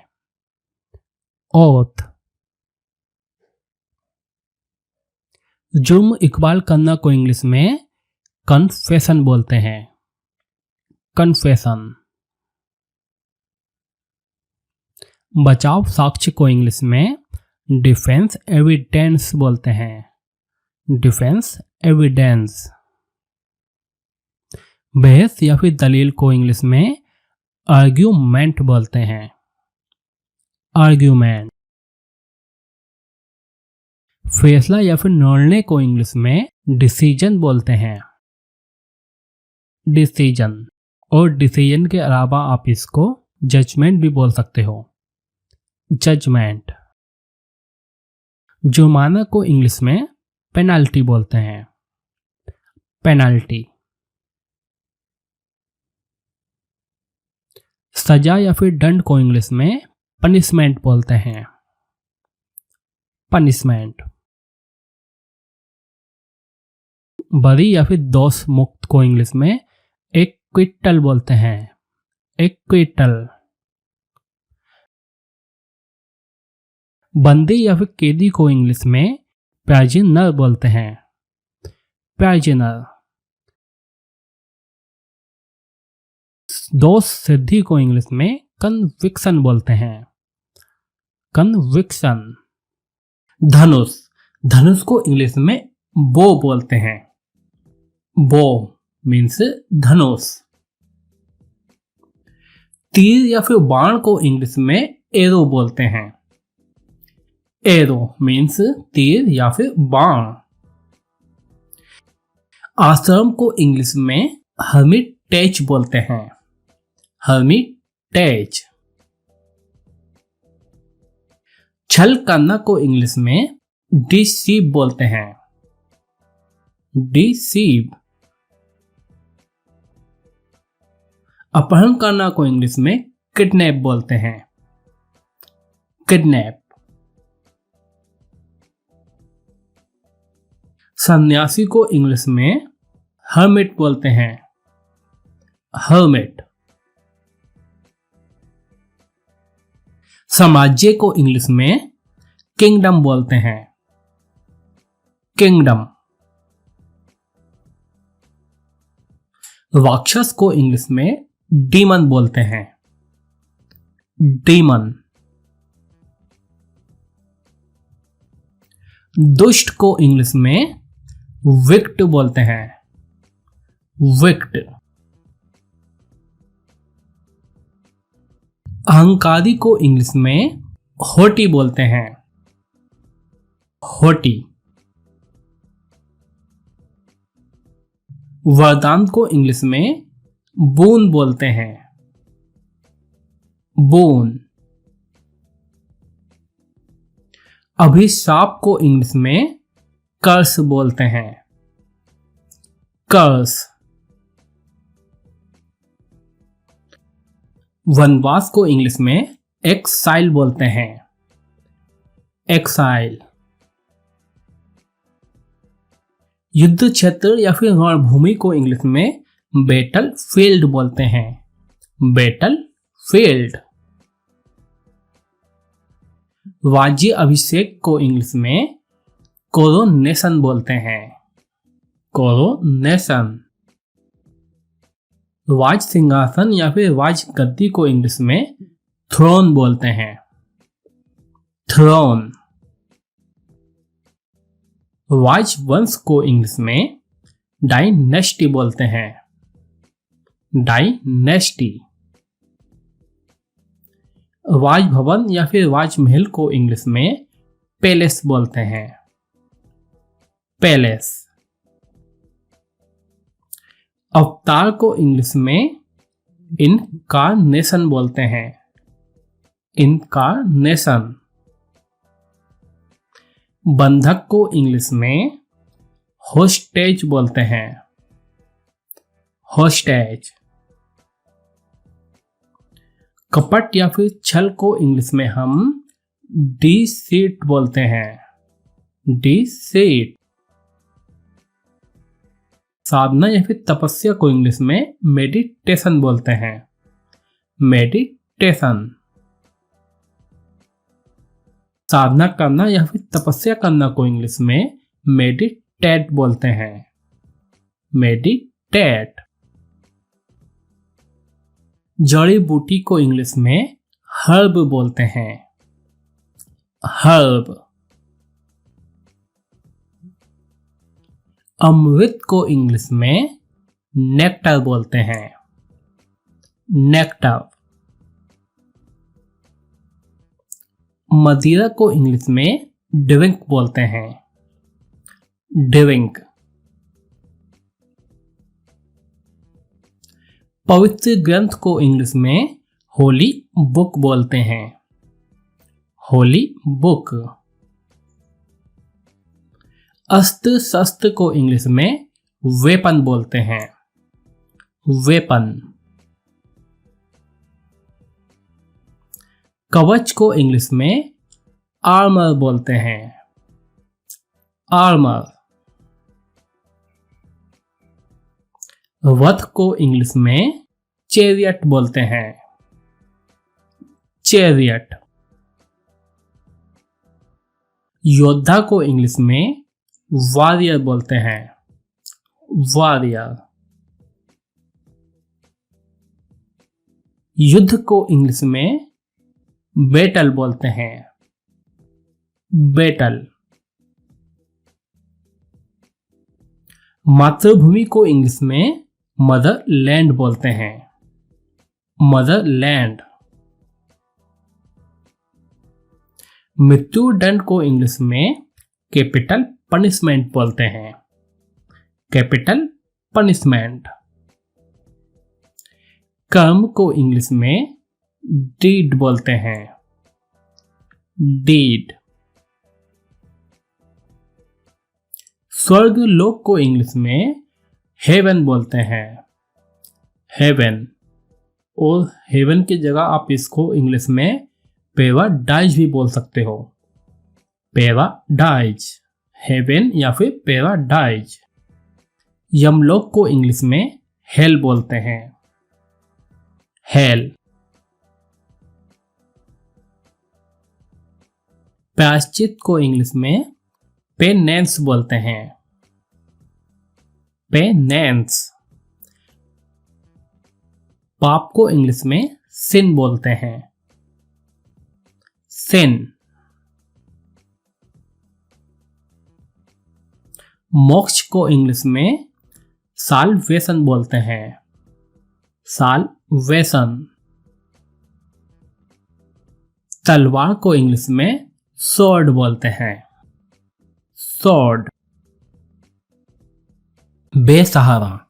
ओथ। जुर्म इकबाल करना को इंग्लिश में कन्फेशन बोलते हैं, कन्फेशन। बचाव साक्ष्य को इंग्लिश में डिफेंस एविडेंस बोलते हैं, डिफेंस एविडेंस। बहस या फिर दलील को इंग्लिश में आर्ग्यूमेंट बोलते हैं, आर्ग्यूमेंट। फैसला या फिर निर्णय को इंग्लिश में डिसीजन बोलते हैं, डिसीजन। और डिसीजन के अलावा आप इसको जजमेंट भी बोल सकते हो, जजमेंट। जुर्माना को इंग्लिश में पेनल्टी बोलते हैं, पेनल्टी। सजा या फिर दंड को इंग्लिश में पनिशमेंट बोलते हैं, पनिशमेंट। बरी या फिर दोष मुक्त को इंग्लिश में एक्विटल बोलते हैं, एक्विटल। बंदी या फिर कैदी को इंग्लिश में प्राइजनर बोलते हैं, प्राइजनर। दोष सिद्धि को इंग्लिश में कन्विक्शन बोलते हैं, कन्विक्शन। धनुष, धनुष को इंग्लिश में बो बोलते हैं, बो मीन्स धनुष। तीर या फिर बाण को इंग्लिश में एरो बोलते हैं, एरो मीन्स तीर या फिर बाण। आश्रम को इंग्लिश में हर्मिटेज बोलते हैं, हर्मिटेज। छल करना को इंग्लिश में डिसीव बोलते हैं, डिसीव। अपहरण करना को इंग्लिश में किडनैप बोलते हैं, किडनैप। सन्यासी को इंग्लिश में हर्मिट बोलते हैं, हर्मिट। साम्राज्य को इंग्लिश में किंगडम बोलते हैं, किंगडम। राक्षस को इंग्लिश में डीमन बोलते हैं, डीमन। दुष्ट को इंग्लिश में विक्ट बोलते हैं, विक्ड। अहंकारी को इंग्लिश में हॉटी बोलते हैं, हॉटी। वरदान को इंग्लिश में बोन बोलते हैं, बोन। अभिशाप को इंग्लिश में कर्स बोलते हैं, कर्स। वनवास को इंग्लिश में एक्साइल बोलते हैं, एक्साइल। युद्ध क्षेत्र या फिर रणभूमि को इंग्लिश में बैटल फील्ड बोलते हैं, बैटल फील्ड। राज्य अभिषेक को इंग्लिश में कोरोनेशन बोलते हैं, कोरोनेशन। राज सिंहासन या फिर राज गद्दी को इंग्लिश में थ्रोन बोलते हैं, थ्रोन। राजवंश को इंग्लिश में डायनेस्टी बोलते हैं, डायनेस्टी। राजभवन या फिर राजमहल को इंग्लिश में पैलेस बोलते हैं, पैलेस। अवतार को इंग्लिश में इनकार्नेशन बोलते हैं, इनकार्नेशन। बंधक को इंग्लिश में होस्टेज बोलते हैं, होस्टेज। कपट या फिर छल को इंग्लिश में हम डिसीट बोलते हैं, डिसीट। साधना या फिर तपस्या को इंग्लिश में मेडिटेशन बोलते हैं, मेडिटेशन। साधना करना या फिर तपस्या करना को इंग्लिश में मेडिटेट बोलते हैं, मेडिटेट। जड़ी बूटी को इंग्लिश में हर्ब बोलते हैं, हर्ब। अमृत को इंग्लिश में नेक्टर बोलते हैं, नेक्टर। मदिरा को इंग्लिश में ड्रिंक बोलते हैं, ड्रिंक। पवित्र ग्रंथ को इंग्लिश में होली बुक बोलते हैं, होली बुक। अस्त्र शस्त्र को इंग्लिश में वेपन बोलते हैं, वेपन। कवच को इंग्लिश में आर्मर बोलते हैं, आर्मर। रथ को इंग्लिश में चैरियट बोलते हैं, चैरियट। योद्धा को इंग्लिश में वॉरियर बोलते हैं, वॉरियर। युद्ध को इंग्लिश में बैटल बोलते हैं, बैटल। मातृभूमि को इंग्लिश में मदरलैंड बोलते हैं, मदरलैंड। मृत्युदंड को इंग्लिश में कैपिटल पनिशमेंट बोलते हैं, कैपिटल पनिशमेंट। कर्म को इंग्लिश में डीड बोलते हैं, डीड। स्वर्ग लोक को इंग्लिश में हेवन बोलते हैं, हेवन। और हेवन की जगह आप इसको इंग्लिश में पैराडाइज भी बोल सकते हो, पैराडाइज, हेवन या फिर पैराडाइज। यमलोक को इंग्लिश में हेल बोलते हैं, हेल। प्रायश्चित को इंग्लिश में पेनेंस बोलते हैं, पेनेंस। पाप को इंग्लिश में सिन बोलते हैं, सिन। मोक्ष को इंग्लिश में साल्वेशन बोलते हैं। साल्वेशन। तलवार को इंग्लिश में स्वॉर्ड बोलते हैं। स्वॉर्ड। बेसहारा।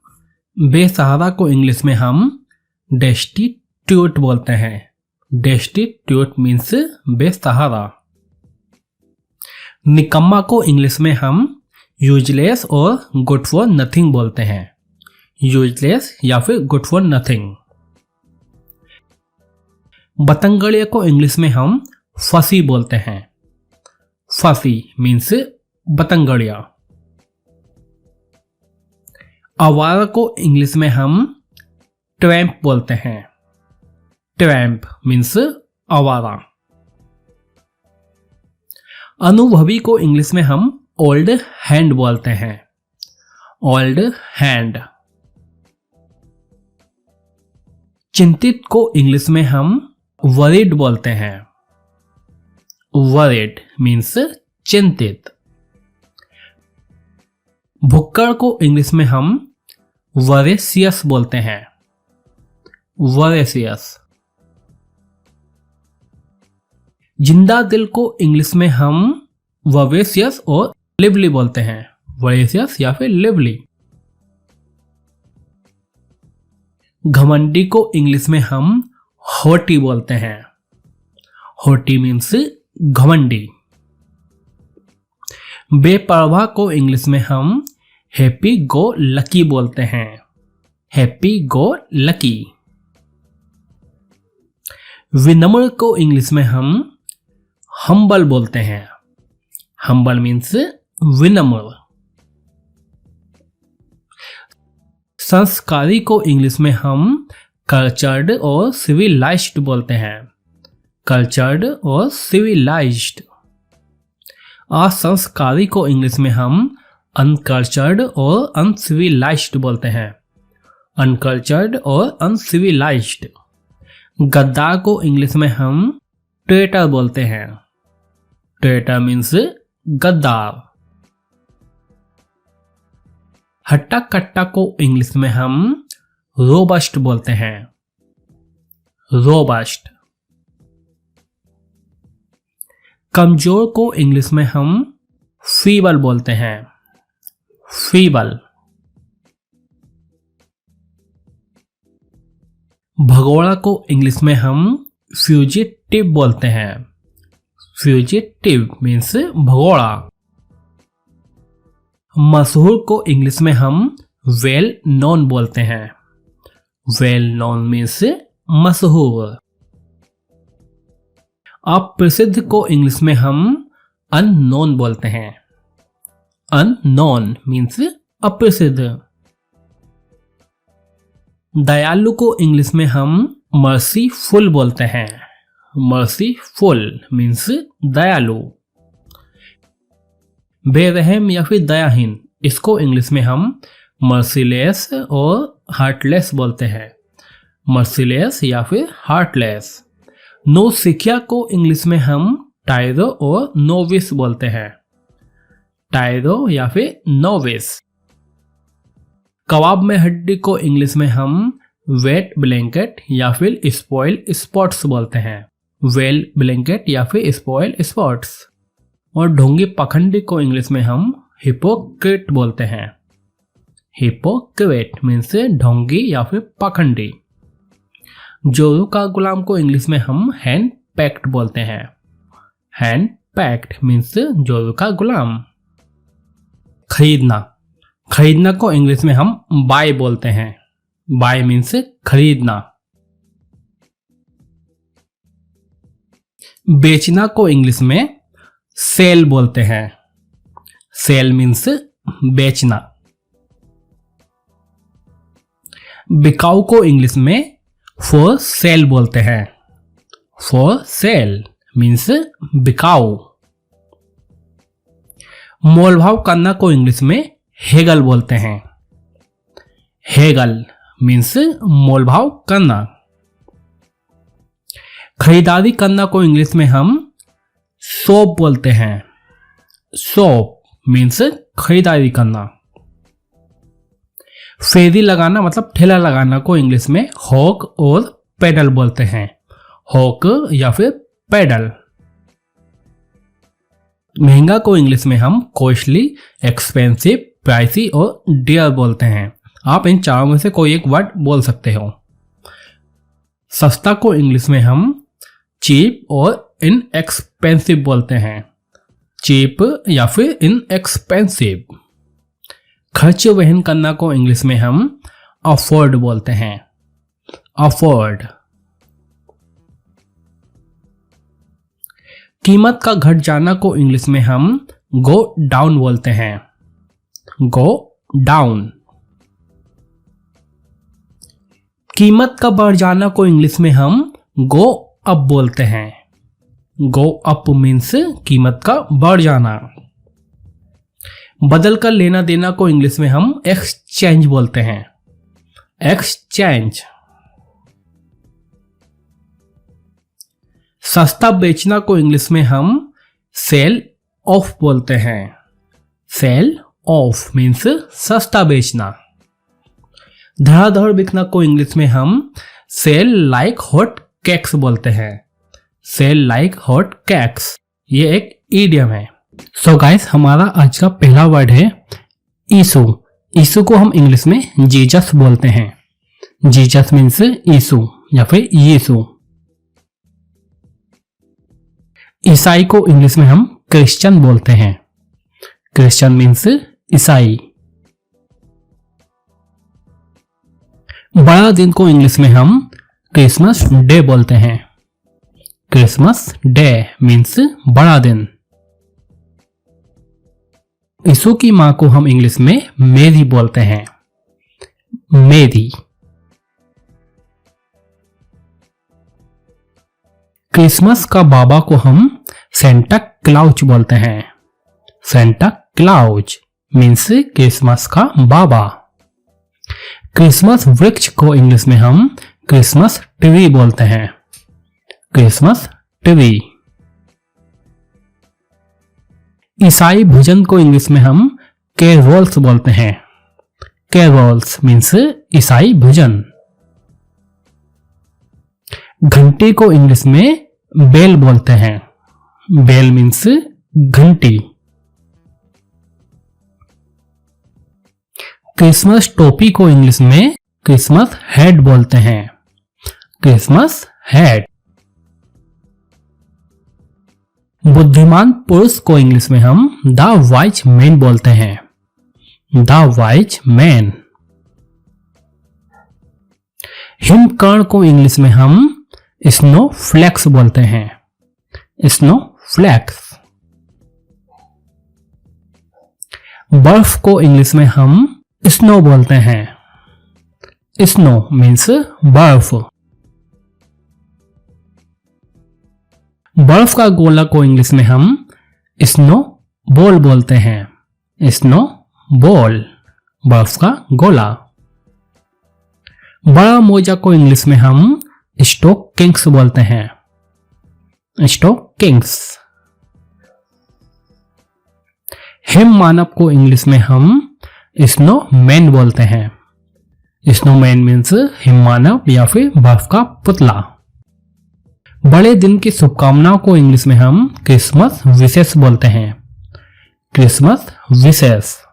बेसहारा को इंग्लिश में हम डेस्टिट्यूट बोलते हैं। डेस्टिट्यूट मीन्स बेसहारा। निकम्मा को इंग्लिश में हम यूजलेस और गुड फॉर नथिंग बोलते हैं। यूजलेस या फिर गुड फॉर नथिंग। बतंगड़िया को इंग्लिश में हम फसी बोलते हैं। फसी मीन्स बतंगड़िया। आवारा को इंग्लिश में हम ट्रैम्प बोलते हैं। ट्रैम्प मीन्स आवारा। अनुभवी को इंग्लिश में हम ओल्ड हैंड बोलते हैं। Old hand. चिंतित को इंग्लिश में हम वरीड बोलते हैं। वरीड मीन्स चिंतित। भुक्कड़ को इंग्लिश में हम वरेसियस बोलते हैं। वरेसियस। जिंदा दिल को इंग्लिश में हम ववेसियस और लिवली बोलते हैं। वरेसियस या फिर लिवली। घमंडी को इंग्लिश में हम हॉटी बोलते हैं। हॉटी मीन्स घमंडी। बेपरवाह को इंग्लिश में हम हैप्पी गो लकी बोलते हैं। Happy go lucky. विनम्र को इंग्लिश में हम हम्बल बोलते हैं। हम्बल मीन्स विनम्र। संस्कारी को इंग्लिश में हम कल्चर्ड और सिविलाइज्ड बोलते हैं। कल्चर्ड और सिविलाइज्ड। असंस्कारी को इंग्लिश में हम अनकल्चर्ड और अनसिविलाइज्ड बोलते हैं। अनकल्चर्ड और अनसिविलाइज्ड। गद्दार को इंग्लिश में हम ट्रेटर बोलते हैं। ट्रेटर मीन्स गद्दार। हट्टा कट्टा को इंग्लिश में हम रोबस्ट बोलते हैं। रोबस्ट। कमजोर को इंग्लिश में हम फीबल बोलते हैं। फीबल। भगोड़ा को इंग्लिश में हम फ्यूजिटिव बोलते हैं। फ्यूजिटिव मीन्स भगोड़ा। मशहूर को इंग्लिश में हम वेल नोन बोलते हैं। वेल नोन मीन्स मशहूर। अप्रसिद्ध को इंग्लिश में हम अननोन बोलते हैं। अननोन मीन्स अप्रसिद्ध। दयालु को इंग्लिश में हम मर्सीफुल बोलते हैं। मर्सीफुल मीन्स दयालु। बेरहम या फिर दयाहीन, इसको इंग्लिश में हम मर्सीलेस और हार्टलेस बोलते हैं। मर्सीलेस या फिर हार्टलेस। नौसिखिया को इंग्लिश में हम टायरो और नोविस बोलते हैं। टायरो या फिर नोविस। कबाब में हड्डी को इंग्लिश में हम वेट ब्लैंकेट या फिर स्पॉइल स्पॉट्स बोलते हैं। वेल ब्लैंकेट या फिर स्पॉइल स्पॉट्स। और ढोंगी पखंडी को इंग्लिश में हम हिपोक्रेट बोलते हैं। हिपोक्रेट मीन्स ढोंगी या फिर पखंडी। जोरू का गुलाम को इंग्लिश में हम हैंड पैक्ड बोलते हैं। हैंड पैक्ड मीन्स जोरू का गुलाम। खरीदना। खरीदना को इंग्लिश में हम बाय बोलते हैं। बाय मीन्स खरीदना। बेचना को इंग्लिश में सेल बोलते हैं। सेल मीन्स बेचना। बिकाऊ को इंग्लिश में फॉर सेल बोलते हैं। फॉर सेल मीन्स बिकाऊ। मोलभाव करना को इंग्लिश में हेगल बोलते हैं। हेगल मीन्स मोलभाव करना। खरीदारी करना को इंग्लिश में हम शॉप बोलते हैं। शॉप मीन्स खरीदारी करना। फेरी लगाना मतलब ठेला लगाना को इंग्लिश में हॉक और पेडल बोलते हैं। हॉक या फिर पेडल। महंगा को इंग्लिश में हम कॉस्टली, एक्सपेंसिव, प्राइसी और डियर बोलते हैं। आप इन चारों में से कोई एक वर्ड बोल सकते हो। सस्ता को इंग्लिश में हम चीप और इनएक्सपेंसिव बोलते हैं। चीप या फिर इनएक्सपेंसिव। खर्च वहन करना को इंग्लिश में हम अफोर्ड बोलते हैं। अफोर्ड। कीमत का घट जाना को इंग्लिश में हम गो डाउन बोलते हैं। Go down. कीमत का बढ़ जाना को इंग्लिश में हम गो अप बोलते हैं। गो अप मीन्स कीमत का बढ़ जाना। बदल कर लेना देना को इंग्लिश में हम एक्सचेंज बोलते हैं। एक्सचेंज। सस्ता बेचना को इंग्लिश में हम सेल ऑफ बोलते हैं। सेल ऑफ मीन्स सस्ता बेचना। धड़ाधड़ बिकना को इंग्लिश में हम सेल लाइक हॉट केक्स बोलते हैं। सेल लाइक हॉट केक्स, ये एक ईडियम है। सो गाइस, हमारा आज का पहला वर्ड है ईसु। ईसु को हम इंग्लिश में जीसस बोलते हैं। जीसस मीन्स ईसु या फिर यीशु। ईसाई को इंग्लिश में हम क्रिश्चियन बोलते हैं। क्रिश्चियन मीन्स ईसाई। बड़ा दिन को इंग्लिश में हम क्रिसमस डे बोलते हैं। क्रिसमस डे मीन्स बड़ा दिन। यीशु की मां को हम इंग्लिश में मेरी बोलते हैं। मेरी। क्रिसमस का बाबा को हम सेंटा क्लाउज बोलते हैं। सेंटा क्लाउज मीन्स क्रिसमस का बाबा। क्रिसमस वृक्ष को इंग्लिश में हम क्रिसमस ट्री बोलते हैं। Christmas tree. ईसाई भजन को इंग्लिश में हम कैरोल्स बोलते हैं। कैरोल्स मीन्स ईसाई भजन। घंटी को इंग्लिश में बेल बोलते हैं। बेल मीन्स घंटी। क्रिसमस टोपी को इंग्लिश में क्रिसमस हेड बोलते हैं। Christmas head. बुद्धिमान पुरुष को इंग्लिश में हम द वाइज मैन बोलते हैं। The wise man. हिमकर्ण को इंग्लिश में हम स्नो फ्लैक्स बोलते हैं। Snowflakes. बर्फ को इंग्लिश में हम स्नो बोलते हैं। स्नो मीन्स बर्फ। बर्फ का गोला को इंग्लिश में हम स्नो बॉल बोलते हैं। स्नो बॉल बर्फ का गोला। बड़ा मोजा को इंग्लिश में हम स्टोक किंग्स बोलते हैं। Stock Kings. हिम मानव को इंग्लिश में हम स्नो मैन बोलते हैं। स्नो मैन मीन्स हिम मानव या फिर बर्फ का पुतला। बड़े दिन की शुभकामनाओं को इंग्लिश में हम क्रिसमस विशेस बोलते हैं। Christmas wishes.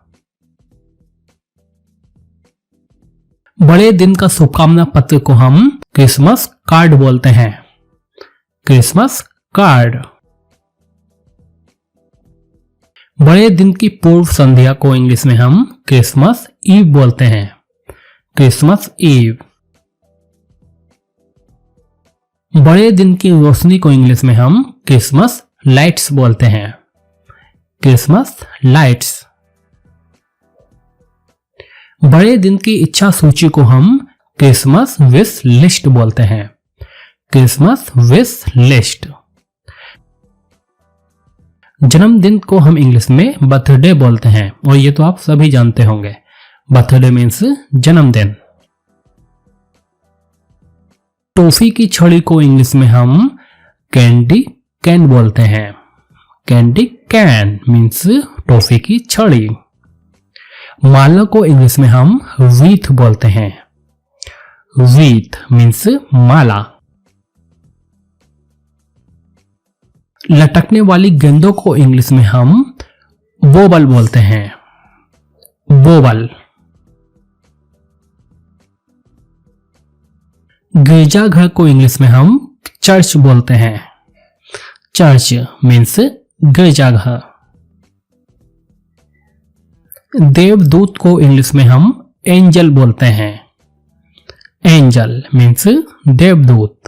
बड़े दिन का शुभकामना पत्र को हम क्रिसमस कार्ड बोलते हैं। Christmas card. बड़े दिन की पूर्व संध्या को इंग्लिश में हम क्रिसमस ईव बोलते हैं। Christmas Eve. बड़े दिन की रोशनी को इंग्लिश में हम क्रिसमस लाइट्स बोलते हैं। Christmas lights. बड़े दिन की इच्छा सूची को हम क्रिसमस विश लिस्ट बोलते हैं। Christmas wish list. जन्मदिन को हम इंग्लिश में बर्थडे बोलते हैं और ये तो आप सभी जानते होंगे। बर्थडे मीन्स जन्मदिन। टॉफी की छड़ी को इंग्लिश में हम कैंडी कैन बोलते हैं। कैंडी कैन मीन्स टॉफी की छड़ी। माला को इंग्लिश में हम वीथ बोलते हैं। वीथ मीन्स माला। लटकने वाली गेंदों को इंग्लिश में हम बोबल बोलते हैं। बोबल। गिरजाघर को इंग्लिश में हम चर्च बोलते हैं। चर्च मीन्स गिरजाघर। देवदूत को इंग्लिश में हम एंजल बोलते हैं। एंजल मीन्स देवदूत।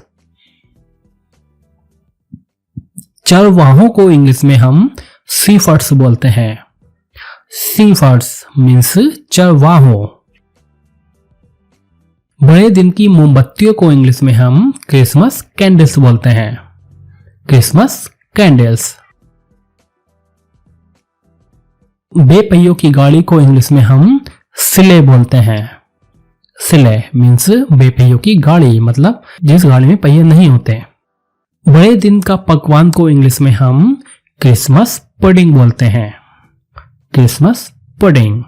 चरवाहों को इंग्लिश में हम सीफर्ड्स बोलते हैं। सीफर्ड्स मीन्स चरवाहों। बड़े दिन की मोमबत्तियों को इंग्लिश में हम क्रिसमस कैंडल्स बोलते हैं। Christmas candles. बेपहियों की गाड़ी को इंग्लिश में हम सिले बोलते हैं। सिले मीन्स बेपहियों की गाड़ी, मतलब जिस गाड़ी में पहिए नहीं होते। बड़े दिन का पकवान को इंग्लिश में हम क्रिसमस पुडिंग बोलते हैं। क्रिसमस पुडिंग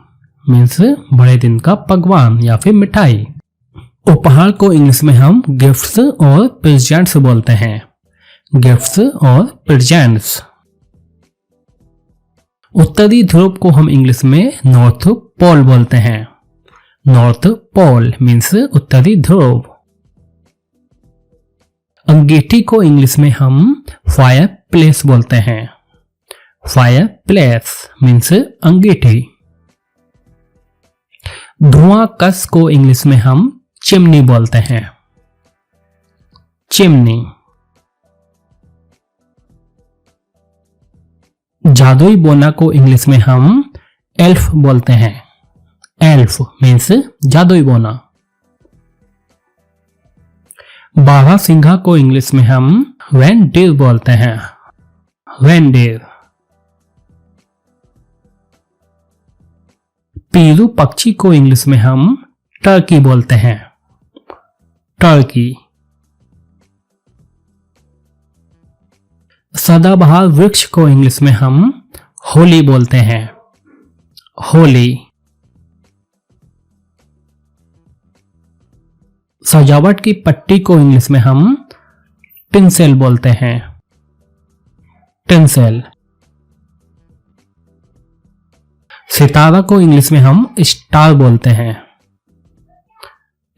मीन्स बड़े दिन का पकवान या फिर मिठाई। उपहार को इंग्लिश में हम गिफ्ट्स और प्रेजेंट्स बोलते हैं। गिफ्ट्स और प्रेजेंट्स। उत्तरी ध्रुव को हम इंग्लिश में नॉर्थ पोल बोलते हैं। नॉर्थ पोल मीन्स उत्तरी ध्रुव। अंगीठी को इंग्लिश में हम फायर प्लेस बोलते हैं। फायर प्लेस मीन्स अंगीठी। धुआं कस को इंग्लिश में हम चिमनी बोलते हैं। चिमनी। जादुई बोना को इंग्लिश में हम एल्फ बोलते हैं। एल्फ मीन्स जादुई बोना। बारह सिंघा को इंग्लिश में हम रेनडीर बोलते हैं। रेनडीर। पीरू पक्षी को इंग्लिश में हम टर्की बोलते हैं। टर्की। सदाबहार वृक्ष को इंग्लिश में हम होली बोलते हैं। होली। सजावट की पट्टी को इंग्लिश में हम टिंसेल बोलते हैं। टिंसेल। सितारा को इंग्लिश में हम स्टार बोलते हैं।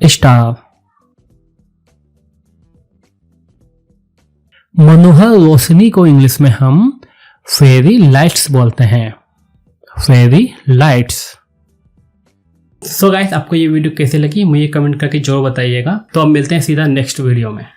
स्टार। मनोहर रोशनी को इंग्लिश में हम फेरी लाइट्स बोलते हैं। Fairy lights. सो गाइस, आपको ये वीडियो कैसे लगी मुझे कमेंट करके जरूर बताइएगा। तो अब मिलते हैं सीधा नेक्स्ट वीडियो में।